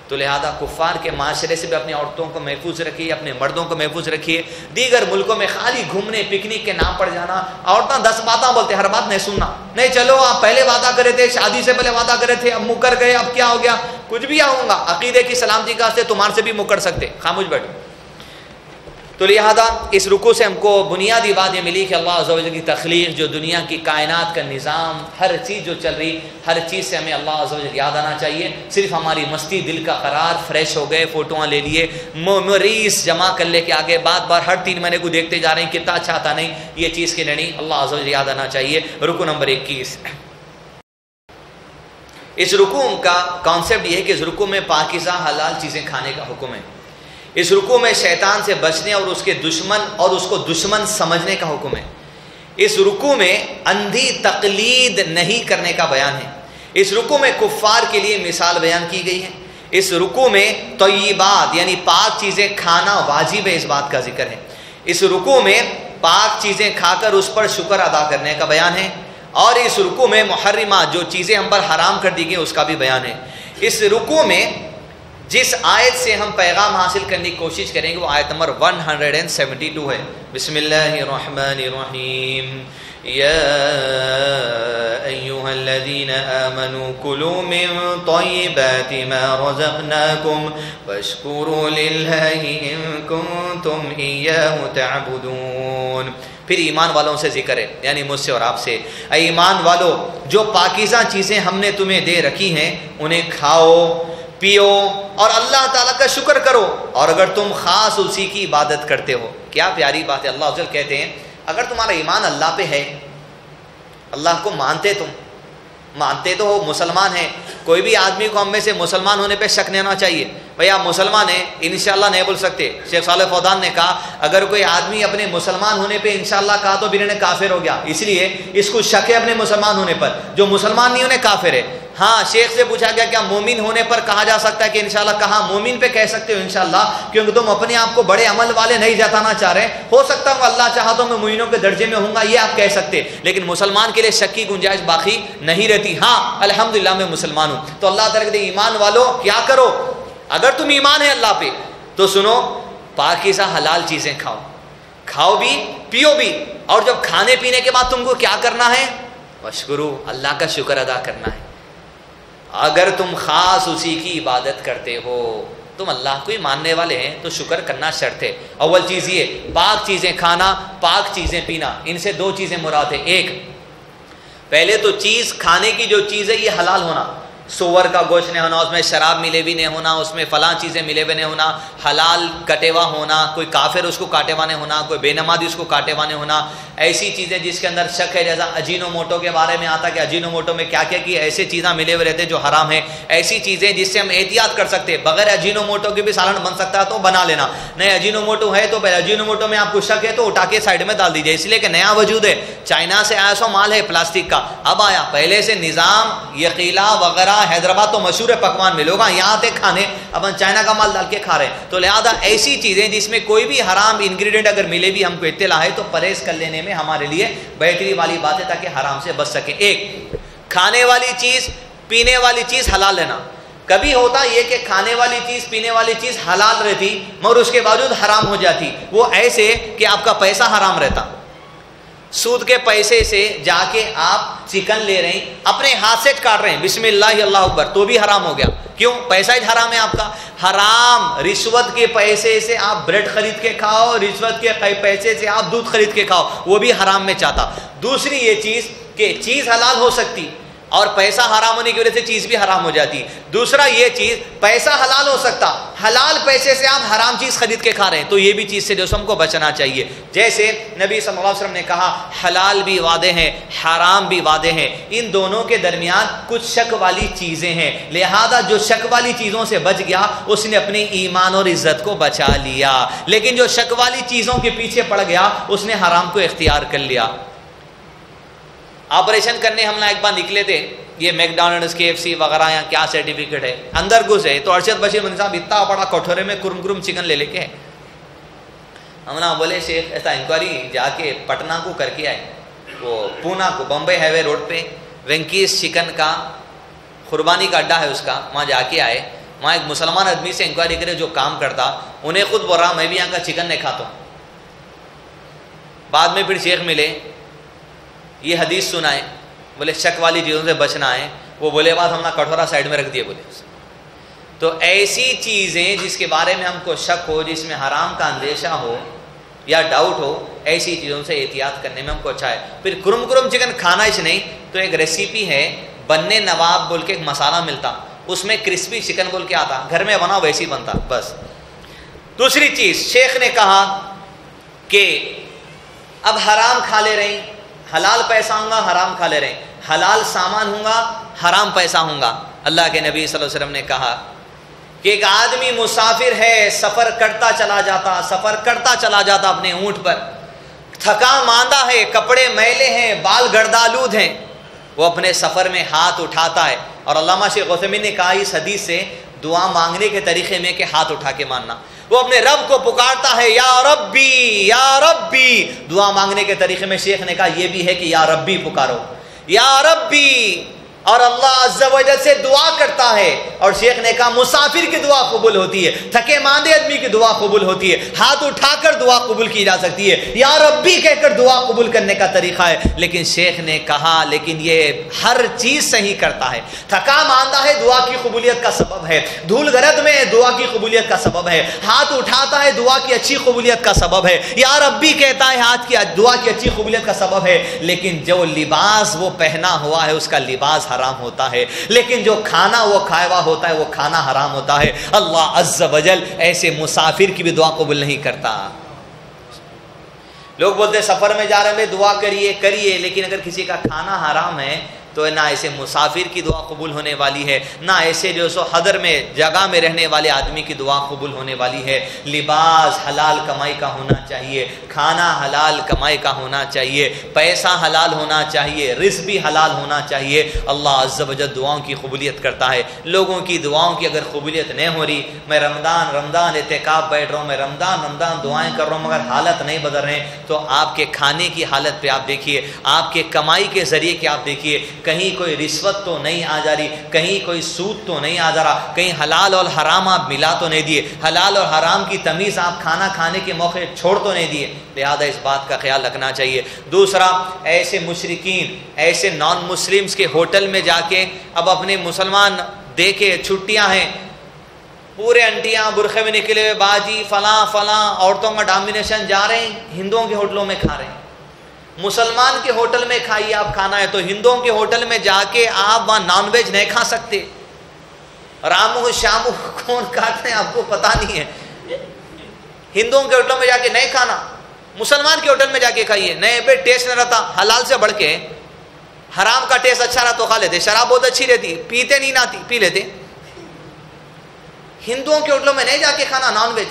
تو لہذا کفار کے معاشرے سے بھی اپنی عورتوں کو محفوظ رکھیے, اپنے مردوں کو محفوظ رکھیے. دیگر ملکوں میں خالی گھومنے پکنک کے نام پر جانا, عورتیں 10 باتیں بولتے, ہر بات نہیں سننا. نہیں, چلو آپ پہلے وعدہ کرے تھے, شادی سے پہلے وعدہ کرے تھے, اب مکر گئے, اب کیا ہو گیا, کچھ بھی آؤں گا. عقیدے کی سلامتی کا واسطے تمہارے سے بھی مکر سکتے, خاموش بیٹھو. تو لہذا اس رکوع سے ہم کو بنیادی بات یہ ملی کہ اللہ عز و جل کی تخلیق, جو دنیا کی کائنات کا نظام, ہر چیز جو چل رہی, ہر چیز سے ہمیں اللہ عز و جل یاد آنا چاہیے. صرف ہماری مستی, دل کا قرار, فریش ہو گئے, فوٹوਆਂ لے لیے, میموریز جمع کر لے کے آگے بار بار ہر 3 مہینے کو دیکھتے جا رہے ہیں کتنا اچھا آتا نہیں, یہ چیز کی نہیں. اللہ عز و جل یاد آنا چاہیے. رکوع نمبر 21. اس رکوع کا کانسیپٹ یہ ہے کہ اس رکوع میں پاکیزہ حلال چیزیں کھانے کا حکم ہے. اس رکوع میں شیطان سے بچنے اور اس کے دشمن اور اس کو دشمن سمجھنے کا حکم ہے. اس رکوع میں اندھی تقلید نہیں کرنے کا بیان ہے. اس رکوع میں کفار کے لیے مثال بیان کی گئی ہے. اس رکوع میں طیبات یعنی پاک چیزیں کھانا واجب ہے, اس بات کا ذکر ہے. اس رکوع میں پاک چیزیں کھا کر اس پر شکر ادا کرنے کا بیان ہے. اور اس رکوع میں محرمات جو چیزیں ہم پر حرام کر دی گئی اس کا بھی بیان ہے. اس رکوع میں جس آیت سے ہم پیغام حاصل کرنے کی کوشش کریں گے وہ آیت نمبر 172 ہے. بسم اللہ الرحمن الرحیم. یا ایہا الذین آمنوا کلوا من طیبات ما رزقناکم واشکروا للہ ان کنتم ایاہ تعبدون. پھر ایمان والوں سے ذکر ہے، یعنی مجھ سے اور آپ سے. اے ایمان والو، جو پاکیزہ چیزیں ہم نے تمہیں دے رکھی ہیں انہیں کھاؤ پیو اور اللہ تعالیٰ کا شکر کرو، اور اگر تم خاص اسی کی عبادت کرتے ہو. کیا پیاری بات ہے. اللہ عز و جل کہتے ہیں اگر تمہارا ایمان اللہ پہ ہے، اللہ کو مانتے تو ہو، مسلمان ہیں. کوئی بھی آدمی کو ہم میں سے مسلمان ہونے پہ شک نہیں ہونا چاہیے. بھئی آپ مسلمان ہیں انشاءاللہ نہیں بول سکتے. شیخ صالح فوزان نے کہا اگر کوئی آدمی اپنے مسلمان ہونے پہ انشاءاللہ کہا تو پھر انہیں کافر ہو گیا، اس لیے اس کو شک ہے اپنے مسلمان ہونے پر. جو مسلمان نہیں انہیں کافر ہے. ہاں شیخ سے پوچھا گیا کیا مومن ہونے پر کہا جا سکتا ہے کہ انشاءاللہ؟ کہا مومن پہ کہہ سکتے ہو انشاءاللہ، کیونکہ تم اپنے آپ کو بڑے عمل والے نہیں جتانا چاہ رہے. ہو سکتا ہوں اللہ چاہا تو میں مومنوں کے درجے میں ہوں گا، یہ آپ کہہ سکتے، لیکن مسلمان کے لیے شک کی گنجائش باقی نہیں رہتی. ہاں الحمدللہ میں مسلمان ہوں. تو اللہ تعالیٰ کہتے ہیں ایمان والو کیا کرو، اگر تم ایمان ہے اللہ پہ تو سنو پاکیزہ حلال چیزیں کھاؤ بھی پیو بھی، اور جب کھانے پینے کے بعد تم کو کیا کرنا ہے؟ وشکرو، اللہ کا شکر ادا کرنا ہے. اگر تم خاص اسی کی عبادت کرتے ہو، تم اللہ کو ہی ماننے والے ہیں تو شکر کرنا شرط ہے. اول چیز یہ پاک چیزیں کھانا، پاک چیزیں پینا. ان سے دو چیزیں مراد ہیں. ایک پہلے تو چیز کھانے کی جو چیز ہے یہ حلال ہونا، سور کا گوشت نہیں ہونا، اس میں شراب ملے بھی نہیں ہونا، اس میں فلاں چیزیں ملے بھی نہیں ہونا، حلال کٹے ہوا ہونا، کوئی کافر اس کو کاٹے ہوا نہیں ہونا، کوئی بے نمازی اس کو کاٹے ہوا نہیں ہونا. ایسی چیزیں جس کے اندر شک ہے، جیسا اجینو موٹو کے بارے میں آتا کہ اجینو موٹو میں کیا کیا کی ایسے چیزیں ملے ہوئے رہتے جو حرام ہیں. ایسی چیزیں جس سے ہم احتیاط کر سکتے، بغیر اجینو موٹو کے بھی سالن بن سکتا ہے تو بنا لینا. نہیں اجینو موٹو ہے تو پہلے اجینو موٹو میں آپ کو شک ہے تو اٹھا کے سائڈ میں ڈال دیجیے، اس لیے کہ نیا وجود ہے. چائنا سے آیا سو مال ہے پلاسٹک کا، اب آیا. پہلے سے نظام یقیلا وغیرہ حیدرآباد تو مشہور ہے پکوان میں، لوگ یہاں آتے کھانے، اب چائنا کا مال ڈال کے کھا رہے ہیں. تو لہذا ایسی چیزیں جس میں کوئی بھی حرام انگریڈینٹ اگر ملے بھی ہم کو اطلاع ہے تو پرہیز کر لینے میں ہمارے لیے بہتری والی بات ہے تاکہ حرام سے بچ سکیں. ایک کھانے والی چیز پینے والی چیز حلال لینا. کبھی ہوتا یہ کہ کھانے والی چیز پینے والی چیز حلال رہتی مگر اس کے باوجود حرام ہو جاتی. وہ ایسے کہ آپ کا پیسہ حرام رہتا، سود کے پیسے سے جا کے آپ چکن لے رہے ہیں، اپنے ہاتھ سے کاٹ رہے ہیں، بسم اللہ اللہ اکبر، تو بھی حرام ہو گیا. کیوں؟ پیسہ ہی حرام ہے آپ کا. حرام رشوت کے پیسے سے آپ بریڈ خرید کے کھاؤ، رشوت کے پیسے سے آپ دودھ خرید کے کھاؤ، وہ بھی حرام میں چاہتا. دوسری یہ چیز کہ چیز حلال ہو سکتی اور پیسہ حرام ہونے کی وجہ سے چیز بھی حرام ہو جاتی. دوسرا یہ چیز پیسہ حلال ہو سکتا، حلال پیسے سے آپ حرام چیز خرید کے کھا رہے ہیں، تو یہ بھی چیز سے جو ہم کو بچنا چاہیے. جیسے نبی صلی اللہ علیہ وسلم نے کہا حلال بھی وعدے ہیں، حرام بھی وعدے ہیں، ان دونوں کے درمیان کچھ شک والی چیزیں ہیں. لہذا جو شک والی چیزوں سے بچ گیا اس نے اپنے ایمان اور عزت کو بچا لیا، لیکن جو شک والی چیزوں کے پیچھے پڑ گیا اس نے حرام کو اختیار کر لیا. آپریشن کرنے ہم ایک بار نکلے تھے، یہ میک ڈونلڈز KFC وغیرہ یہاں کیا سرٹیفکیٹ ہے، اندر گھسے تو ارشد بشیر مدنی صاحب اتنا بڑا کٹورے میں کرم چکن لے کے ہم نا بولے شیخ ایسا انکوائری جا کے پٹنہ کو کر کے آئے، وہ پونا کو بمبئی ہائی وے روڈ پہ وینکیز چکن کا قربانی کا اڈا ہے اس کا، وہاں جا کے آئے. وہاں ایک مسلمان آدمی سے انکوائری کرے جو کام کرتا، انہیں خود بول رہا میں بھی یہاں کا چکن نہیں کھاتا ہوں. بعد میں پھر شیخ ملے، یہ حدیث سنائے، بولے شک والی چیزوں سے بچنا ہے. وہ بولے بعد ہم نے کٹورا سائڈ میں رکھ دیے. بولے تو ایسی چیزیں جس کے بارے میں ہم کو شک ہو، جس میں حرام کا اندیشہ ہو یا ڈاؤٹ ہو، ایسی چیزوں سے احتیاط کرنے میں ہم کو اچھا ہے. پھر کرم چکن کھانا اس نہیں تو ایک ریسیپی ہے، بننے نواب بول کے ایک مسالہ ملتا، اس میں کرسپی چکن بول کے آتا، گھر میں بنا ویسی بنتا بس. دوسری چیز شیخ نے کہا کہ اب حرام کھا لے رہے ہیں، حلال پیسہ ہوں گا حرام کھا لے رہے ہیں، حلال سامان ہوں گا حرام پیسہ ہوں گا. اللہ کے نبی صلی اللہ علیہ وسلم نے کہا کہ ایک آدمی مسافر ہے، سفر کرتا چلا جاتا اپنے اونٹ پر، تھکا ماندہ ہے، کپڑے میلے ہیں، بال گردالود ہیں، وہ اپنے سفر میں ہاتھ اٹھاتا ہے. اور علامہ شیخ عثیمین نے کہا اس حدیث سے دعا مانگنے کے طریقے میں کہ ہاتھ اٹھا کے ماننا. وہ اپنے رب کو پکارتا ہے یا ربی یا ربی. دعا مانگنے کے طریقے میں شیخ نے کہا یہ بھی ہے کہ یا ربی پکارو، یا ربی اور اللہ عز و جل سے دعا کرتا ہے. اور شیخ نے کہا مسافر کی دعا قبول ہوتی ہے, تھکے ماندے آدمی کی دعا قبول ہوتی ہے, ہاتھ اٹھا کر دعا قبول کی جا سکتی ہے, یا ربی کہہ کر دعا قبول کرنے کا طریقہ ہے. لیکن شیخ نے کہا لیکن یہ ہر چیز صحیح کرتا ہے. تھکا ماندہ ہے دعا کی قبولیت کا سبب ہے, دھول گرد میں دعا کی قبولیت کا سبب ہے, ہاتھ اٹھاتا ہے دعا کی اچھی قبولیت کا سبب ہے, یا ربی کہتا ہے ہاتھ کی دعا کی اچھی قبولیت کا سبب ہے. لیکن جو لباس وہ پہنا ہوا ہے اس کا لباس حرام ہوتا ہے, لیکن جو کھانا وہ کھایا ہوا ہوتا ہے وہ کھانا حرام ہوتا ہے. اللہ عز و جل ایسے مسافر کی بھی دعا قبول نہیں کرتا. لوگ بولتے ہیں سفر میں جا رہے ہیں دعا کریے, لیکن اگر کسی کا کھانا حرام ہے تو نہ ایسے مسافر کی دعا قبول ہونے والی ہے, نہ ایسے جو سو حضر میں جگہ میں رہنے والے آدمی کی دعا قبول ہونے والی ہے. لباس حلال کمائی کا ہونا چاہیے, کھانا حلال کمائی کا ہونا چاہیے, پیسہ حلال ہونا چاہیے, رزق بھی حلال ہونا چاہیے. اللہ عز و جل دعاؤں کی قبولیت کرتا ہے. لوگوں کی دعاؤں کی اگر قبولیت نہیں ہو رہی, میں رمضان اعتکاف بیٹھ رہا ہوں, میں رمضان دعائیں کر رہا ہوں مگر حالت نہیں بدل رہے, تو آپ کے کھانے کی حالت پہ آپ دیکھیے, آپ کے کمائی کے ذریعے کے آپ دیکھیے, کہیں کوئی رشوت تو نہیں آ جا رہی, کہیں کوئی سود تو نہیں آ جا رہا, کہیں حلال اور حرام آپ ملا تو نہیں دیے, حلال اور حرام کی تمیز آپ کھانا کھانے کے موقع چھوڑ تو نہیں دیے. لہذا اس بات کا خیال رکھنا چاہیے. دوسرا, ایسے مشرکین ایسے نان مسلمز کے ہوٹل میں جا کے اب اپنے مسلمان دیکھے چھٹیاں ہیں, پورے انٹیاں برقعے میں نکلے ہوئے باجی فلاں عورتوں کا ڈومینیشن جا رہے ہیں, ہندوؤں کے ہوٹلوں میں کھا رہے ہیں. مسلمان کے ہوٹل میں کھائیے آپ کھانا ہے, تو ہندوؤں کے ہوٹل میں جا کے آپ وہاں نان ویج نہیں کھا سکتے. رامو شامو کون کھاتے ہیں آپ کو پتہ نہیں ہے. ہندوؤں کے ہوٹلوں میں جا کے نہیں کھانا, مسلمان کے ہوٹل میں جا کے کھائیے. نہیں بے ٹیسٹ نہ رہتا, حلال سے بڑھ کے حرام کا ٹیسٹ اچھا رہا تو کھا لیتے. شراب بہت اچھی رہتی, پیتے نہیں نہ پی لیتے. ہندوؤں کے ہوٹلوں میں نہیں جا کے کھانا نان ویج,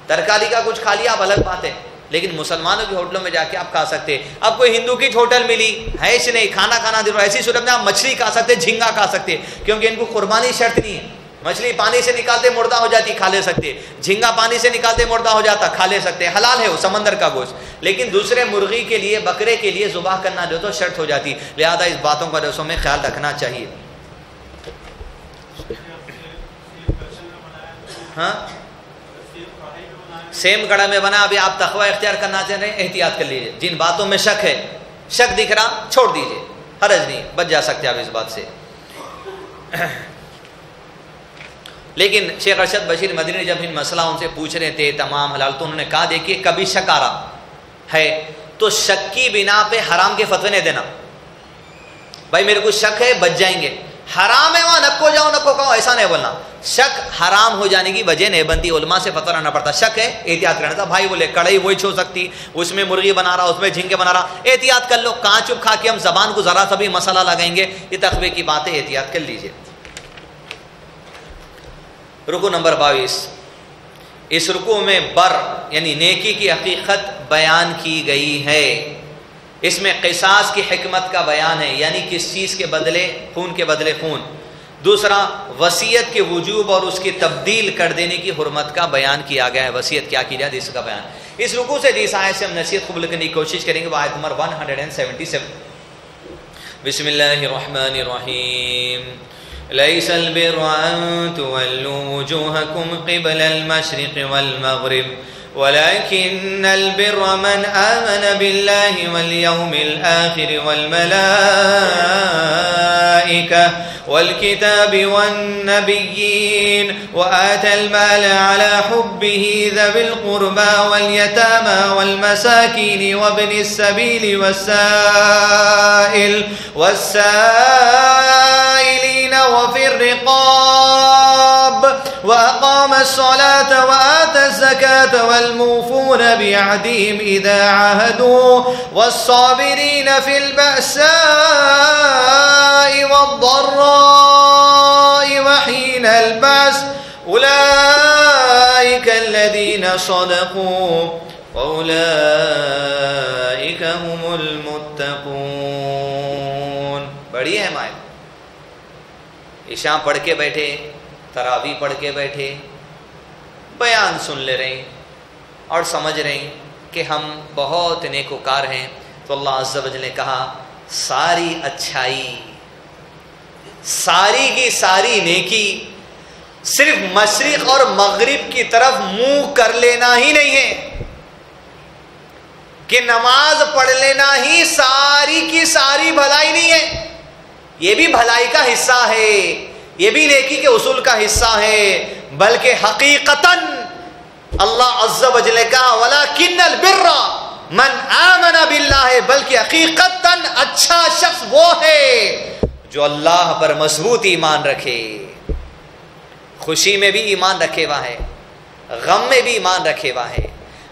ترکاری کا کچھ کھا لیا آپ الگ بات ہے, لیکن مسلمانوں کے ہوٹلوں میں جا کے آپ کھا سکتے. اب کوئی ہندو کی ہوٹل ملی ہے اس نہیں, کھانا دے رہا, ایسی صورت میں آپ مچھلی کھا سکتے, جھینگا کھا سکتے, کیونکہ ان کو قربانی شرط نہیں ہے. مچھلی پانی سے نکالتے مردہ ہو جاتی, کھا لے سکتے. جھینگا پانی سے نکالتے مردہ ہو جاتا, کھا لے سکتے, حلال ہے وہ سمندر کا گوشت. لیکن دوسرے مرغی کے لیے, بکرے کے لیے ذبح کرنا جو تو شرط ہو جاتی. لہذا اس باتوں کا رسوں میں خیال رکھنا چاہیے. ہاں سیم کڑا میں بنا, ابھی آپ تقوی اختیار کرنا چاہ رہے ہیں, احتیاط کر لیجیے. جن باتوں میں شک ہے, شک دکھ رہا چھوڑ دیجیے, حرج نہیں, بچ جا سکتے آپ اس بات سے. لیکن شیخ ارشد بشیر مدنی جب ان مسئلہ ان سے پوچھ رہے تھے تمام حلال, تو انہوں نے کہا دیکھیے کبھی شک آ رہا ہے تو شک کی بنا پہ حرام کے فتوے نہیں دینا. بھائی میرے کو شک ہے, بچ جائیں گے, حرام ہے وہاں نکو جاؤ نکو کہو, ایسا نہیں بولنا. شک حرام ہو جانے کی وجہ نہیں بنتی, علماء سے فتویٰ لانا پڑتا. شک ہے احتیاط کرنا تھا. بھائی بولے کڑھائی وہی چھو سکتی, اس میں مرغی بنا رہا, اس میں جھینگے بنا رہا, احتیاط کر لو. کہاں چپ کھا کے ہم زبان کو ذرا سا بھی مسئلہ لگائیں گے, یہ تقوی کی باتیں احتیاط کر لیجئے. رکو نمبر 22, اس رکو میں بر یعنی نیکی کی حقیقت بیان کی گئی ہے. اس میں قصاص کی حکمت کا بیان ہے, یعنی کس چیز کے بدلے خون کے بدلے خون. دوسرا, وصیت کے وجوب اور اس کی تبدیل کر دینے کی حرمت کا بیان کیا گیا ہے. وصیت کیا کی جائے اس کا بیان. اس رکوع سے جس آیت سے ہم نصیحت قبول کرنے کی کوشش کریں گے وہ آیت نمبر 177. بسم اللہ الرحمن الرحیم. ليس البر أن تولوا وجوهكم قبل المشرق والمغرب ولكن البر من آمن بالله واليوم الآخر والملائكة والكتاب والنبيين وآتى المال على حبه ذوي القربى واليتامى والمساكين وابن السبيل والسائلين وفي الرقاب وأقام الصلاة وآتى الزكاة والموفون بعهدهم إذا عاهدوا والصابرين في البأساء والضراء وحين البأس أولئك الذين صدقوا وأولئك هم المتقون. بڑی ہے مائل. عشاء پڑھ کے بیٹھے, تراویح پڑھ کے بیٹھے, بیان سن لے رہے ہیں اور سمجھ رہے ہیں کہ ہم بہت نیکوکار ہیں, تو اللہ عز و جل نے کہا ساری اچھائی ساری کی ساری نیکی صرف مشرق اور مغرب کی طرف منہ کر لینا ہی نہیں ہے کہ نماز پڑھ لینا ہی ساری کی ساری بھلائی نہیں ہے. یہ بھی بھلائی کا حصہ ہے, یہ بھی نیکی کے اصول کا حصہ ہے, بلکہ حقیقتاً اللہ عز و جل کا وَلَكِنَّ الْبِرَّ مَنْ آمَنَ بِاللَّهِ, بلکہ حقیقتاً اچھا شخص وہ ہے جو اللہ پر مضبوط ایمان رکھے, خوشی میں بھی ایمان رکھے ہوا ہے, غم میں بھی ایمان رکھے ہوا ہے,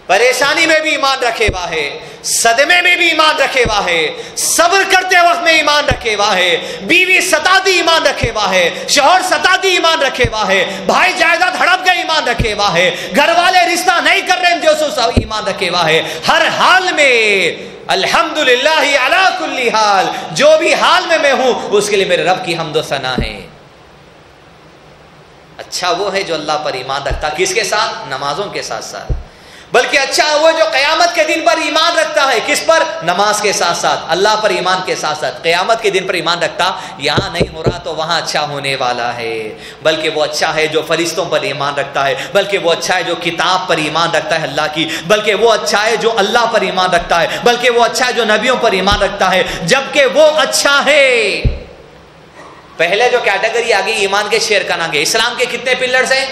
پریشانی میں بھی ایمان رکھے ہوا ہے, صدمے میں بھی ایمان رکھے ہوا ہے, صبر کرتے وقت میں ایمان رکھے ہوا ہے, بیوی ستاتی ایمان رکھے ہوا ہے, شوہر ستاتی ایمان رکھے ہوا ہے, بھائی جائیداد ہڑپ گئے ایمان رکھے ہوا ہے, گھر والے رشتہ نہیں کر رہے جو سب ایمان رکھے ہوا ہے. ہر حال میں الحمدللہ علی کل حال, جو بھی حال میں ہوں اس کے لیے میرے رب کی حمد و ثنا ہے. اچھا وہ ہے جو اللہ پر ایمان رکھتا, کس کے ساتھ؟ نمازوں کے ساتھ ساتھ. بلکہ اچھا وہ جو قیامت کے دن پر ایمان رکھتا ہے, کس پر؟ نماز کے ساتھ ساتھ, اللہ پر ایمان کے ساتھ ساتھ. قیامت کے دن پر ایمان رکھتا, یہاں نہیں ہو رہا تو وہاں اچھا ہونے والا ہے. بلکہ وہ اچھا ہے جو فرشتوں پر ایمان رکھتا ہے, بلکہ وہ اچھا ہے جو کتاب پر ایمان رکھتا ہے اللہ کی, بلکہ وہ اچھا ہے جو اللہ پر ایمان رکھتا ہے, بلکہ وہ اچھا ہے جو نبیوں پر ایمان رکھتا ہے. جبکہ وہ اچھا ہے. پہلے جو کیٹیگری آگئی ایمان کے شیئر کرنا گے. اسلام کے کتنے پلرز ہیں؟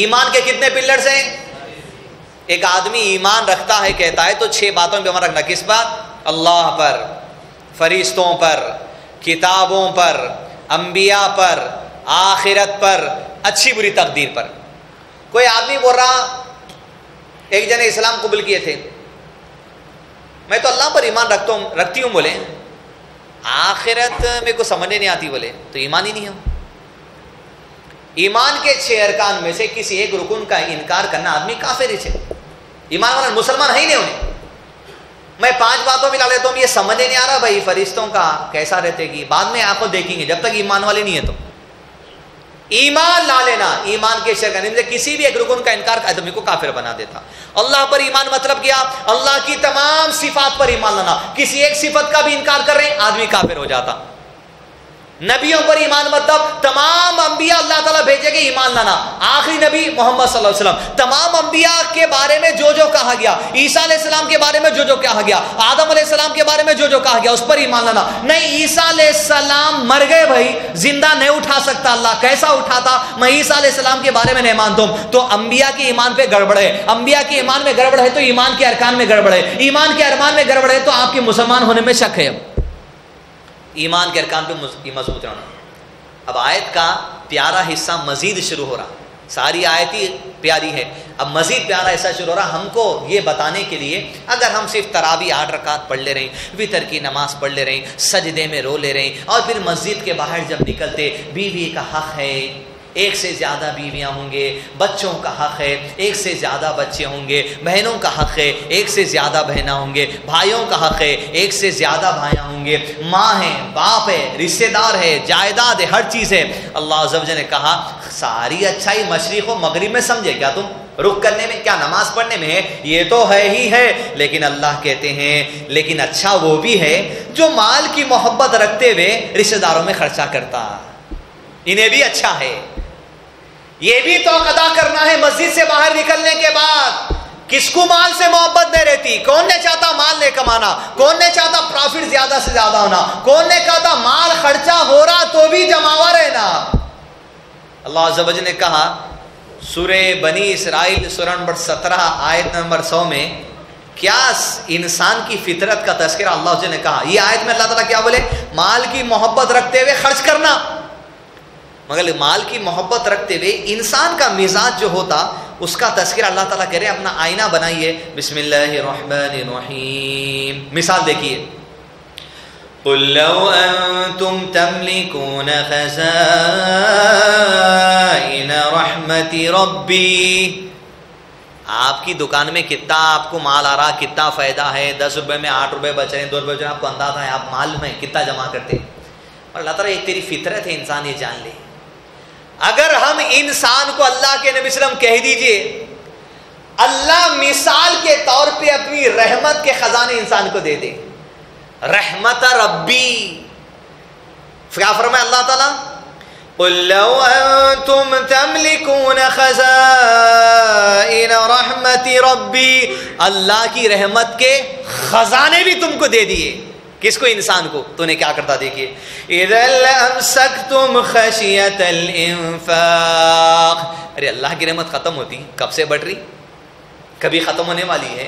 ایمان کے کتنے پلرز ہیں؟ ایک آدمی ایمان رکھتا ہے کہتا ہے تو 6 باتوں پہ ایمان رکھنا. کس بات؟ اللہ پر, فرشتوں پر, کتابوں پر, انبیاء پر, آخرت پر, اچھی بری تقدیر پر. کوئی آدمی بول رہا, ایک جنے اسلام قبول کیے تھے, میں تو اللہ پر ایمان رکھتی ہوں, بولے آخرت میرے کو سمجھنے نہیں آتی, بولے تو ایمان ہی نہیں ہے. ایمان کے 6 ارکان میں سے کسی ایک رکن کا انکار کرنا آدمی کافر ہے. ایمان والا مسلمان ہے ہی نہیں ہونے. میں 5 باتوں میں لا لیتا ہوں, یہ سمجھنے نہیں آ رہا بھائی فرشتوں کا کیسا رہتے گی, بعد میں آپ کو دیکھیں گے, جب تک ایمان والے نہیں ہے تو ایمان لا لینا. ایمان کے شرک کرنے سے کسی بھی ایک رکن کا انکار آدمی کو کافر بنا دیتا. اللہ پر ایمان مطلب کیا؟ اللہ کی تمام صفات پر ایمان لانا. کسی ایک صفت کا بھی انکار کر رہے ہیں آدمی کافر ہو جاتا. نبیوں پر ایمان مطلب تمام انبیاء اللہ تعالیٰ بھیجے گے ایمان لانا. آخری نبی محمد صلی اللہ علیہ وسلم, تمام انبیاء کے بارے میں جو جو کہا گیا, عیسیٰ علیہ السلام کے بارے میں جو جو کہا گیا, آدم علیہ السلام کے بارے میں جو جو کہا گیا, اس پر ایمان لانا. نہیں, عیسیٰ علیہ السلام مر گئے بھائی, زندہ نہیں اٹھا سکتا اللہ, کیسا اٹھاتا, میں عیسیٰ علیہ السلام کے بارے میں نہیں مانتا ہوں. تو انبیاء کے ایمان پہ گڑبڑ ہے. انبیاء کے ایمان میں گڑبڑ ہے تو ایمان کے ارکان میں گڑبڑ ہے. ایمان کے ارکان میں گڑبڑ ہے تو آپ کے مسلمان ہونے میں شک ہے. اب ایمان کے ارکان پہ مضبوط رہنا. اب آیت کا پیارا حصہ مزید شروع ہو رہا. ساری آیت ہی پیاری ہے, اب مزید پیارا حصہ شروع ہو رہا ہم کو یہ بتانے کے لیے. اگر ہم صرف تراویح 8 رکعت پڑھ لے رہے ہیں, وتر کی نماز پڑھ لے رہے ہیں, سجدے میں رو لے رہے ہیں, اور پھر مسجد کے باہر جب نکلتے بیوی کا حق ہے, 1 سے زیادہ بیویاں ہوں گے, بچوں کا حق ہے, 1 سے زیادہ بچے ہوں گے, بہنوں کا حق ہے, 1 سے زیادہ بہنیں ہوں گے, بھائیوں کا حق ہے, 1 سے زیادہ بھائیاں ہوں گے, ماں ہے, باپ ہے, رشتے دار ہے, جائیداد ہے, ہر چیز ہے. اللہ عز و جل نے کہا ساری اچھائی مشرق و مغرب میں سمجھے کیا تم؟ رخ کرنے میں, کیا نماز پڑھنے میں ہے؟ یہ تو ہے ہی ہے. لیکن اللہ کہتے ہیں لیکن اچھا وہ بھی ہے جو مال کی محبت رکھتے ہوئے رشتے داروں میں خرچہ کرتا, انہیں بھی اچھا ہے. یہ بھی تو ادا کرنا ہے مسجد سے باہر نکلنے کے بعد. کس کو مال سے محبت نہیں رہتی؟ کون نے چاہتا مال نہیں کمانا, کون نے چاہتا پروفٹ زیادہ سے زیادہ ہونا, کون نے چاہتا مال خرچہ ہو رہا تو بھی جماوا رہنا. اللہ عز و جل نے کہا سورہ بنی اسرائیل سورہ نمبر 17 آیت نمبر 100 میں, کیا انسان کی فطرت کا تذکرہ اللہ عز و جل نے کہا. یہ آیت میں اللہ تعالیٰ کیا بولے؟ مال کی محبت رکھتے ہوئے خرچ کرنا. مگر مال کی محبت رکھتے ہوئے انسان کا مزاج جو ہوتا اس کا تذکرہ اللہ تعالیٰ کہہ رہے ہیں. اپنا آئینہ بنائیے. بسم اللہ الرحمن الرحیم. مثال دیکھیے, قُلْ لَوْ أَنْتُمْ تَمْلِكُونَ خَزَائِنَ رَحْمَةِ رَبِّي. آپ کی دکان میں کتنا آپ کو مال آ رہا, کتنا فائدہ ہے, 10 روپے میں 8 روپے بچ رہے ہیں, 2 روپے بچ رہے ہیں, آپ کو اندازہ ہے آپ مال میں کتنا جمع کرتے ہیں. اور اللہ تعالیٰ ایک تیری فطرت ہے انسان, یہ جان لے. اگر ہم انسان کو اللہ کے نبی صلی اللہ علیہ وسلم کہہ دیجئے اللہ مثال کے طور پہ اپنی رحمت کے خزانے انسان کو دے دے, رحمت ربی, کیا فرمایا اللہ تعالیٰ؟ قُلْ لَوْ أَنْتُمْ تَمْلِكُونَ خَزَائِنَ رَحْمَةِ رَبِّي، اللہ کی رحمت کے خزانے بھی تم کو دے دیے. کس کو؟ انسان کو. تو نے کیا کرتا دیکھیے، اِذًا لَأَمْسَكْتُمْ خَشْيَةَ الْإِنفَاقِ. ارے اللہ کی رحمت ختم ہوتی کب سے بڑھ رہی؟ کبھی ختم ہونے والی ہے؟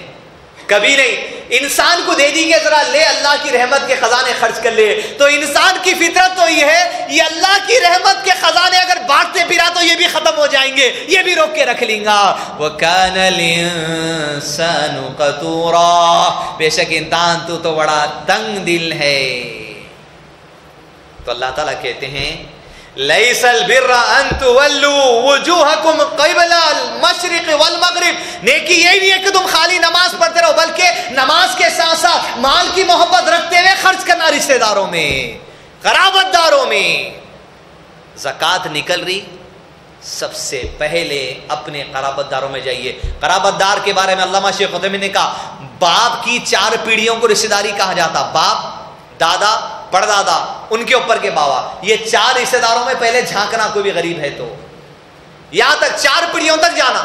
کبھی نہیں. انسان کو دے دی کہ ذرا لے اللہ کی رحمت کے خزانے خرچ کر لے. تو انسان کی فطرت تو یہ ہے، یہ اللہ کی رحمت کے خزانے اگر بانٹتے پھرا تو یہ بھی ختم ہو جائیں گے، یہ بھی روک کے رکھ لیں گا. وَكَانَ الْإِنسَانُ قَتُورًا، بے شک انسان تو بڑا تنگ دل ہے. تو اللہ تعالیٰ کہتے ہیں لَيْسَ الْبِرَّ أَن تُوَلُّوا وُجُوهَكُمْ قِبَلَ الْمَشْرِقِ وَالْمَغْرِبِ. نیکی یہ نہیں ہے کہ تم خالی نماز پڑھتے رہو، بلکہ نماز کے ساتھ ساتھ مال کی محبت رکھتے ہوئے خرچ کرنا رشتہ داروں میں، قرابت داروں میں. زکوٰۃ نکل رہی، سب سے پہلے اپنے قرابت داروں میں جائیے. قرابت دار کے بارے میں علامہ شیخ عثیمین نے کہا باپ کی 4 پیڑھیوں کو رشتہ داری کہا جاتا. باپ، دادا، پردادا، ان کے اوپر کے باوا، یہ 4 رشتہ داروں میں پہلے جھانکنا. کوئی بھی غریب ہے تو یہاں تک 4 پیڑھیوں تک جانا.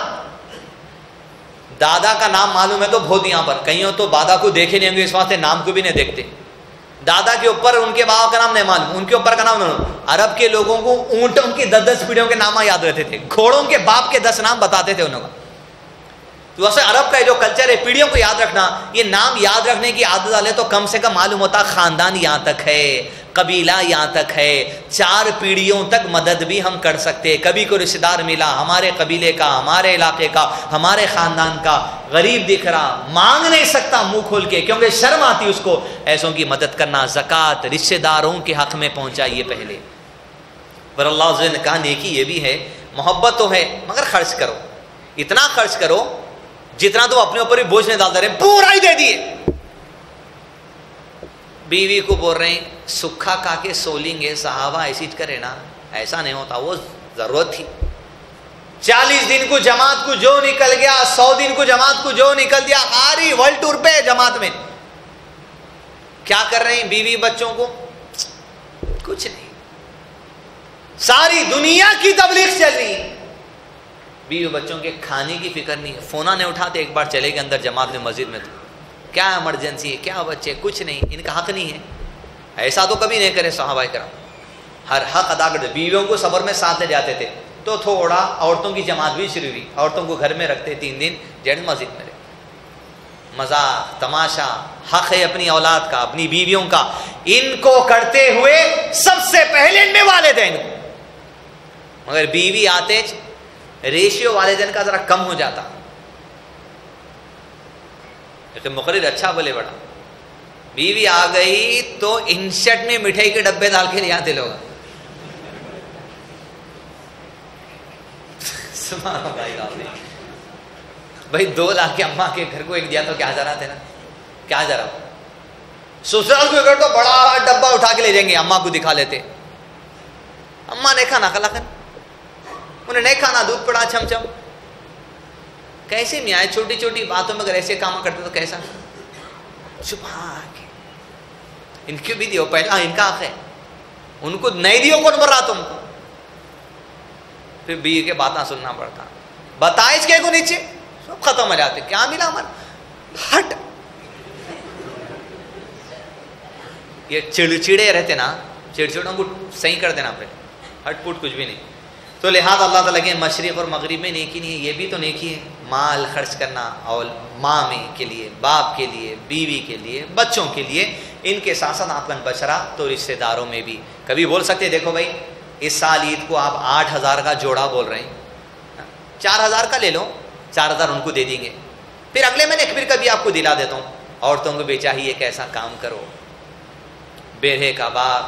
دادا کا نام معلوم ہے تو بہت یہاں پر کہیں تو دادا کو دیکھے نہیں ہوں گے، اس واسطے نام کو بھی نہیں دیکھتے. دادا کے اوپر ان کے باوا کا نام نہیں معلوم، ان کے اوپر کا نام نہیں. عرب کے لوگوں کو اونٹوں کی 10 پیڑھیوں کے نام یاد رہتے تھے، گھوڑوں کے باپ کے 10 نام بتاتے تھے انہوں کا. تو ویسے عرب کا جو کلچر ہے پیڑھیوں کو یاد رکھنا، یہ نام یاد رکھنے کی عادت ڈالے تو کم سے کم معلوم ہوتا خاندان یہاں تک ہے، قبیلہ یہاں تک ہے. 4 پیڑھیوں تک مدد بھی ہم کر سکتے. کبھی کوئی رشتہ دار ملا ہمارے قبیلے کا، ہمارے علاقے کا، ہمارے خاندان کا، غریب دکھ رہا، مانگ نہیں سکتا منہ کھول کے کیونکہ شرم آتی اس کو، ایسوں کی مدد کرنا. زکوٰۃ رشتہ داروں کے حق میں پہنچائیے پہلے. پر اللہ عز و جل نے کہا نیکی یہ بھی ہے، محبت تو ہے مگر خرچ کرو، اتنا خرچ کرو جتنا تو اپنے اوپر بھی بوجھ نہیں ڈالتے رہے، پورا ہی دے دیے. بیوی کو بول رہے ہیں سکھا کھا کے سو لیں گے، صحابہ ایسی کرے نا، ایسا نہیں ہوتا، وہ ضرورت تھی. 40 دن کو جماعت کو جو نکل گیا، 100 دن کو جماعت کو جو نکل دیا، آری ورلڈ ٹور پہ جماعت میں کیا کر رہے ہیں؟ بیوی بچوں کو کچھ نہیں، ساری دنیا کی تبلیغ چل رہی ہے، بیوی بچوں کے کھانے کی فکر نہیں ہے. فونا نہیں اٹھاتے، ایک بار چلے گئے اندر جماعت میں مسجد میں تو کیا ایمرجنسی ہے، کیا بچے، کچھ نہیں، ان کا حق نہیں ہے. ایسا تو کبھی نہیں کرے صحابہ کرام، ہر حق ادا کرتے. بیویوں کو صبر میں ساتھ لے جاتے تھے تو تھوڑا عورتوں کی جماعت بھی شروع ہوئی، عورتوں کو گھر میں رکھتے 3 دن، جینٹس مسجد میں رہتے. مزاق تماشا، حق ہے اپنی اولاد کا، اپنی بیویوں کا. ان کو کرتے ہوئے سب سے پہلے ان میں والدین کو، مگر بیوی آتے ریشیو والدین کا ذرا کم ہو جاتا. لیکن مقرر اچھا بولے بڑا، بیوی آ گئی تو انشٹ میں مٹھائی کے ڈبے ڈال کے لے آتے لوگ. بھائی 2 لاکھ کے اماں کے گھر کو ایک دیا تو کیا جا رہا تھا نا، کیا جا رہا. سسرال کو گھر تو بڑا ڈبہ اٹھا کے لے جائیں گے، اماں کو دکھا لیتے. اماں نے کھانا کھلا کر، انہیں نہیں کھانا، دودھ پڑا چھم چھم. کیسے میاں چھوٹی چھوٹی باتوں میں اگر ایسے کام کرتے تو کیسا؟ سبحان کے ان کو بھی دیو، پہلا ان کا حق ہے، ان کو نہیں دیو کون بر رہا تم کو. پھر بیوی کے باتیں سننا پڑتا، بتائش کے کو نیچے سب ختم ہو جاتے. کیا ملا ہمارا؟ ہٹ. یہ چڑچڑے رہتے نا، چڑچڑوں کو صحیح کر دینا پھر، ہٹ پٹ کچھ بھی نہیں. تو لہٰذا اللہ تعالیٰ کے مشرق اور مغرب میں نیکی نہیں ہے، یہ بھی تو نیکی ہے. مال خرچ کرنا، اور ماں میں کے لیے، باپ کے لیے، بیوی کے لیے، بچوں کے لیے، ان کے ساتھ ساتھ آپ کا بشرا تو رشتہ داروں میں بھی. کبھی بول سکتے دیکھو بھائی اس سال عید کو آپ 8,000 کا جوڑا بول رہے ہیں، 4,000 کا لے لو، 4,000 ان کو دے دیں گے، پھر اگلے مہینے پھر کبھی آپ کو دلا دیتا ہوں. عورتوں کو بھی چاہیے کہ ایسا کام کرو. بیرے کا باغ،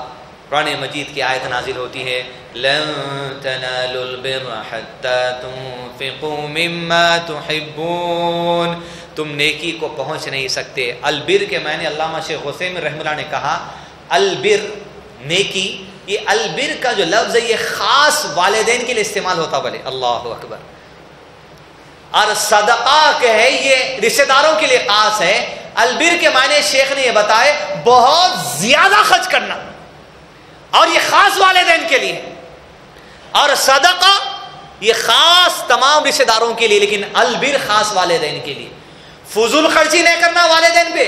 قرآن مجید کی آیت نازل ہوتی ہے لن تنالوا البر حتى تنفقوا مما تحبون. تم نیکی کو پہنچ نہیں سکتے. البر کے معنی علامہ شیخ حسین رحمہ اللہ نے کہا البر نیکی، یہ البر کا جو لفظ ہے یہ خاص والدین کے لیے استعمال ہوتا. بولے اللہ اکبر. اور صدقہ کہ ہے یہ رشتہ داروں کے لیے خاص ہے. البر کے معنی شیخ نے یہ بتائے بہت زیادہ خرچ کرنا، اور یہ خاص والدین کے لیے. اور صدقہ یہ خاص تمام رشتہ داروں کے لیے، لیکن البر خاص والدین کے لیے. فضول خرچی نہیں کرنا والدین پہ،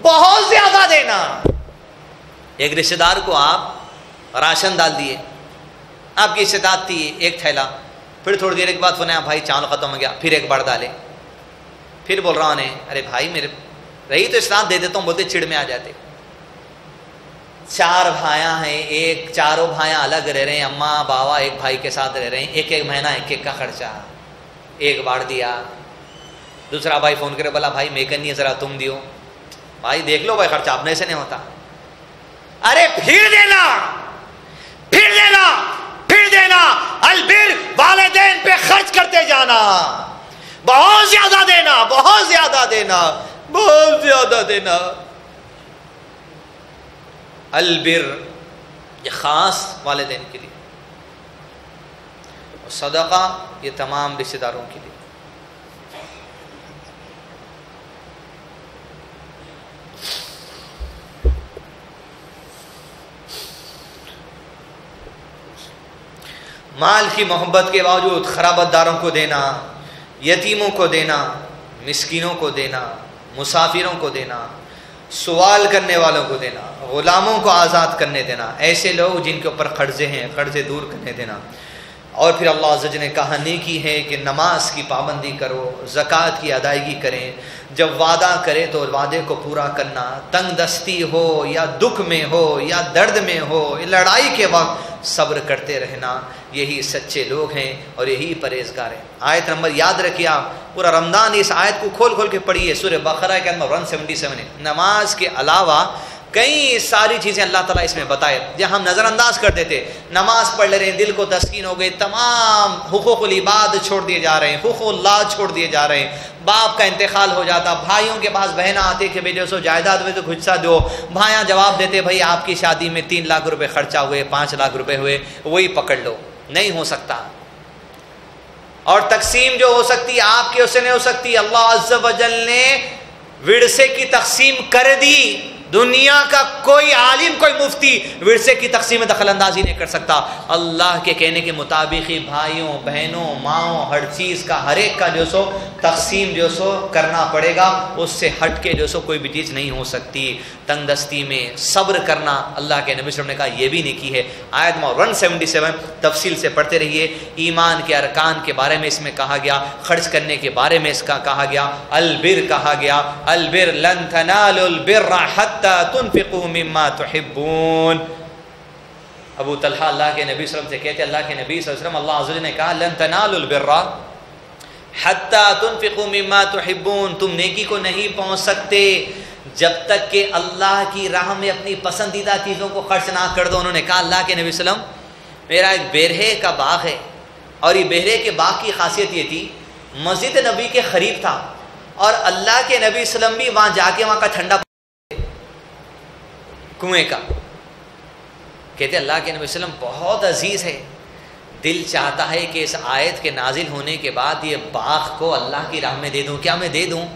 بہت زیادہ دینا. ایک رشتہ دار کو آپ راشن ڈال دیے، آپ کی استطاعت تھی ایک تھیلا، پھر تھوڑی دیر کے بعد سنا بھائی چاول ختم ہو گیا، پھر ایک بار ڈالے. پھر بول رہا انہیں ارے بھائی میرے رہی تو استطاعت دے دیتا ہوں، بولتے چڑ میں آ جاتے. 4 بھائیاں ہیں، چاروں بھائیاں الگ رہ رہے ہیں، اماں باوا ایک بھائی کے ساتھ رہ رہے ہیں، ایک ایک مہینہ ایک ایک کا خرچہ ایک بار دیا. دوسرا بھائی فون کرے بولا بھائی میں کرنی ہے ذرا تم دیو. بھائی دیکھ لو بھائی خرچہ اپنے سے نہیں ہوتا. ارے پھر دینا پھر دینا پھر دینا. البر والدین پہ خرچ کرتے جانا، بہت زیادہ دینا، بہت زیادہ دینا، بہت زیادہ دینا. البر یہ خاص والدین کے لیے، اور صدقہ یہ تمام رشتہ داروں کے لیے. مال کی محبت کے باوجود خرابت داروں کو دینا، یتیموں کو دینا، مسکینوں کو دینا، مسافروں کو دینا، سوال کرنے والوں کو دینا، غلاموں کو آزاد کرنے دینا، ایسے لوگ جن کے اوپر قرضے ہیں قرضے دور کرنے دینا. اور پھر اللہ عز و جل نے کہا نیکی ہے کہ نماز کی پابندی کرو، زکوٰۃ کی ادائیگی کریں، جب وعدہ کرے تو وعدے کو پورا کرنا، تنگ دستی ہو یا دکھ میں ہو یا درد میں ہو، لڑائی کے وقت صبر کرتے رہنا. یہی سچے لوگ ہیں اور یہی پرہیزگار ہیں. آیت نمبر یاد رکھیے، آپ پورا رمضان اس آیت کو کھول کھول کے پڑھیے. سورہ بقرہ کے نمبر 177 ہے. نماز کے علاوہ کئی ساری چیزیں اللہ تعالیٰ اس میں بتائے جو ہم نظر انداز کر دیتے. نماز پڑھ لے رہے ہیں، دل کو تسکین ہو گئی، تمام حقوق العباد چھوڑ دیے جا رہے ہیں، حقوق اللہ چھوڑ دیے جا رہے ہیں. باپ کا انتقال ہو جاتا، بھائیوں کے پاس بہنیں آتے کہ بیٹے سو جائیداد میں تو حصہ دو. بھائیاں جواب دیتے بھائی آپ کی شادی میں 3 لاکھ روپے خرچہ ہوئے، 5 لاکھ روپے ہوئے، وہی پکڑ لو. نہیں ہو سکتا. اور تقسیم جو ہو سکتی آپ کی اس سے نہیں ہو سکتی. اللہ عز و جل نے ورثے کی تقسیم کر دی. دنیا کا کوئی عالم کوئی مفتی ورثے کی تقسیم میں دخل اندازی نہیں کر سکتا. اللہ کے کہنے کے مطابق ہی بھائیوں بہنوں ماؤں ہر چیز کا ہر ایک کا جو سو تقسیم جو سو کرنا پڑے گا. اس سے ہٹ کے جو سو کوئی بھی چیز نہیں ہو سکتی. تنگ دستی میں صبر کرنا اللہ کے نبی صلی اللہ علیہ وسلم نے کہا یہ بھی نیکی ہے. آیت نمبر 177 تفصیل سے پڑھتے رہیے. ایمان کے ارکان کے بارے میں اس میں کہا گیا، خرچ کرنے کے بارے میں اس کا کہا گیا، البر کہا گیا. البر لن تنالوا البر حتى تنفقوا مما تحبون. ابو طلحہ اللہ کے نبی صلی اللہ علیہ وسلم سے کہتے اللہ کے نبی صلی اللہ علیہ وسلم اللہ عز و جل نے کہا لن تنالوا البر حتى تنفقوا مما تحبون. تم نیکی کو نہیں پہنچ سکتے جب تک کہ اللہ کی راہ میں اپنی پسندیدہ چیزوں کو خرچ نہ کر دو. انہوں نے کہا اللہ کے نبی صلی اللہ علیہ وسلم میرا ایک بیرہے کا باغ ہے، اور یہ بیرہے کے باغ کی خاصیت یہ تھی مسجد نبی کے قریب تھا، اور اللہ کے نبی صلی اللہ علیہ وسلم بھی وہاں جا کے وہاں کا ٹھنڈا کنویں کا. کہتے اللہ کے نبی صلی اللہ علیہ وسلم بہت عزیز ہے، دل چاہتا ہے کہ اس آیت کے نازل ہونے کے بعد یہ باغ کو اللہ کی راہ میں دے دوں. کیا میں دے دوں؟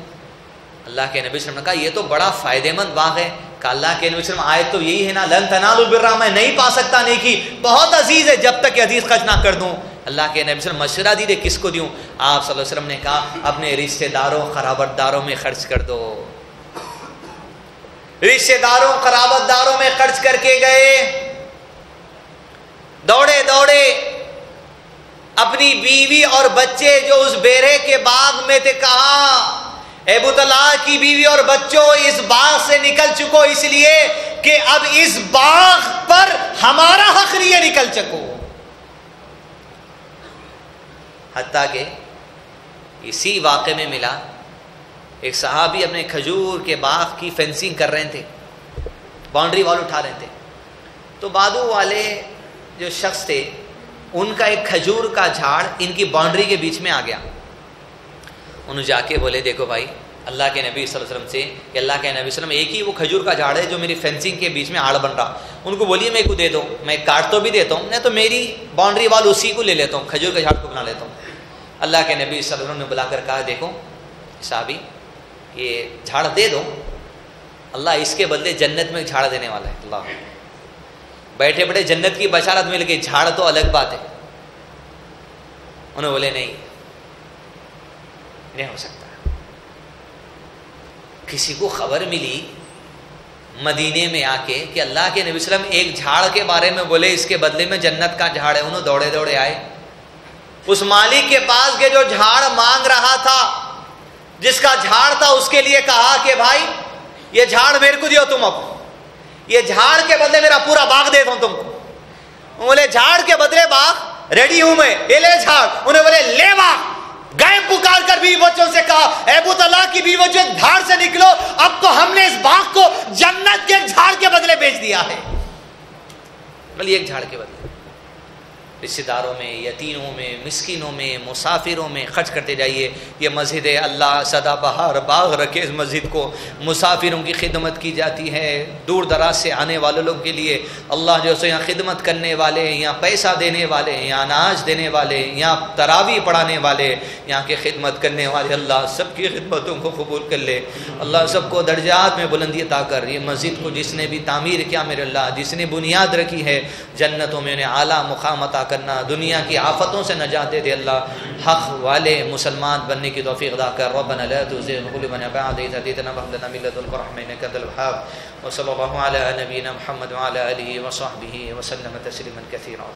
اللہ کے نبی صلی اللہ علیہ وسلم نے کہا یہ تو بڑا فائدہ مند باغ ہے. کہ اللہ کے نبی صلی اللہ علیہ وسلم آیت تو یہی ہے نا لن تنالوا البر، میں نہیں پا سکتا نیکی، بہت عزیز ہے جب تک کہ عزیز خرچ نہ کر دوں. اللہ کے نبی صلی اللہ علیہ وسلم مشورہ دیے کس کو دوں؟ آپ صلی اللہ علیہ وسلم نے کہا اپنے رشتہ داروں قرابت داروں میں خرچ کر دو. رشتہ داروں قرابت داروں میں خرچ کر کے گئے، دوڑے دوڑے اپنی بیوی اور بچے جو اس بیرے کے باغ میں تھے، کہا ابو طلحہ کی بیوی اور بچوں اس باغ سے نکل چکو، اس لیے کہ اب اس باغ پر ہمارا حق نہیں ہے، نکل چکو. حتیٰ کہ اسی واقعے میں ملا ایک صحابی اپنے کھجور کے باغ کی فینسنگ کر رہے تھے، باؤنڈری وال اٹھا رہے تھے، تو بادو والے جو شخص تھے ان کا ایک کھجور کا جھاڑ ان کی باؤنڈری کے بیچ میں آ گیا. انہوں جا کے بولے دیکھو بھائی اللہ کے نبی صلی اللہ علیہ وسلم سے کہ اللہ کے نبی صلی اللہ علیہ وسلم ایک ہی وہ کھجور کا جھاڑ ہے جو میری فینسنگ کے بیچ میں آڑ بن رہا، ان کو بولیے میرے کو دے دو، میں کاٹ تو بھی دیتا ہوں، نہیں تو میری باؤنڈری وال اسی کو لے لیتا ہوں، کھجور کے جھاڑ کو بنا لیتا ہوں. اللہ کے نبی صلی اللہ علیہ وسلم نے بلا کر کہا دیکھو صحابی یہ جھاڑ دے دو، اللہ اس کے بدلے جنت میں جھاڑ دینے والا ہے. اللہ بیٹھے بیٹھے جنت کی بشارت مل گئی، جھاڑ تو الگ بات ہے. انہوں نے بولے نہیں ہو سکتا. کسی کو خبر ملی مدینے میں آ کے کہ اللہ کے نبی صلی اللہ علیہ وسلم ایک جھاڑ کے بارے میں بولے اس کے بدلے میں جنت کا جھاڑ ہے. انہوں دوڑے دوڑے آئے اس مالک کے پاس کے جو جھاڑ مانگ رہا تھا، جس کا جھاڑ تھا، اس کے لیے کہا کہ بھائی یہ جھاڑ میرے کو دیو تم، اب یہ جھاڑ کے بدلے میرا پورا باغ دیتا ہوں تم کو. بولے جھاڑ کے بدلے باغ ریڈی ہوں میں، یہ لے جھاڑ. انہیں بولے لے باغ. گئے پکار کر بیوی بچوں سے کہا اے ابو طلحہ کی بیوی بچوں دھاڑ سے نکلو، اب تو ہم نے اس باغ کو جنت کے جھاڑ کے بدلے بیچ دیا ہے. بھلی ایک جھاڑ کے بدلے رشتہ داروں میں، یتیموں میں، مسکینوں میں، مسافروں میں خرچ کرتے جائیے. یہ مسجد ہے، اللہ سدا بہار باغ رکھے اس مسجد کو. مسافروں کی خدمت کی جاتی ہے، دور دراز سے آنے والے لوگ کے لیے اللہ جو سو یہاں خدمت کرنے والے، یہاں پیسہ دینے والے، یہاں اناج دینے والے، یہاں تراویح پڑھانے والے، یہاں کے خدمت کرنے والے، اللہ سب کی خدمتوں کو قبول کر لے. اللہ سب کو درجات میں بلندی عطا کر. یہ مسجد کو جس نے بھی تعمیر کیا میرے اللہ، جس نے بنیاد رکھی ہے، جنتوں میں انہیں اعلیٰ مقام عطا کرنا، دنیا کی آفتوں سے نجات دے دے. اللہ حق والے مسلمان بننے کی توفیق عطا کر. ربنا لا تزغ قلوبنا بعد إذ هديتنا وهب لنا من لدنك رحمة إنك أنت الوهاب. وصلى الله على نبينا محمد وعلى آله وصحبه وسلم تسليما كثيرا.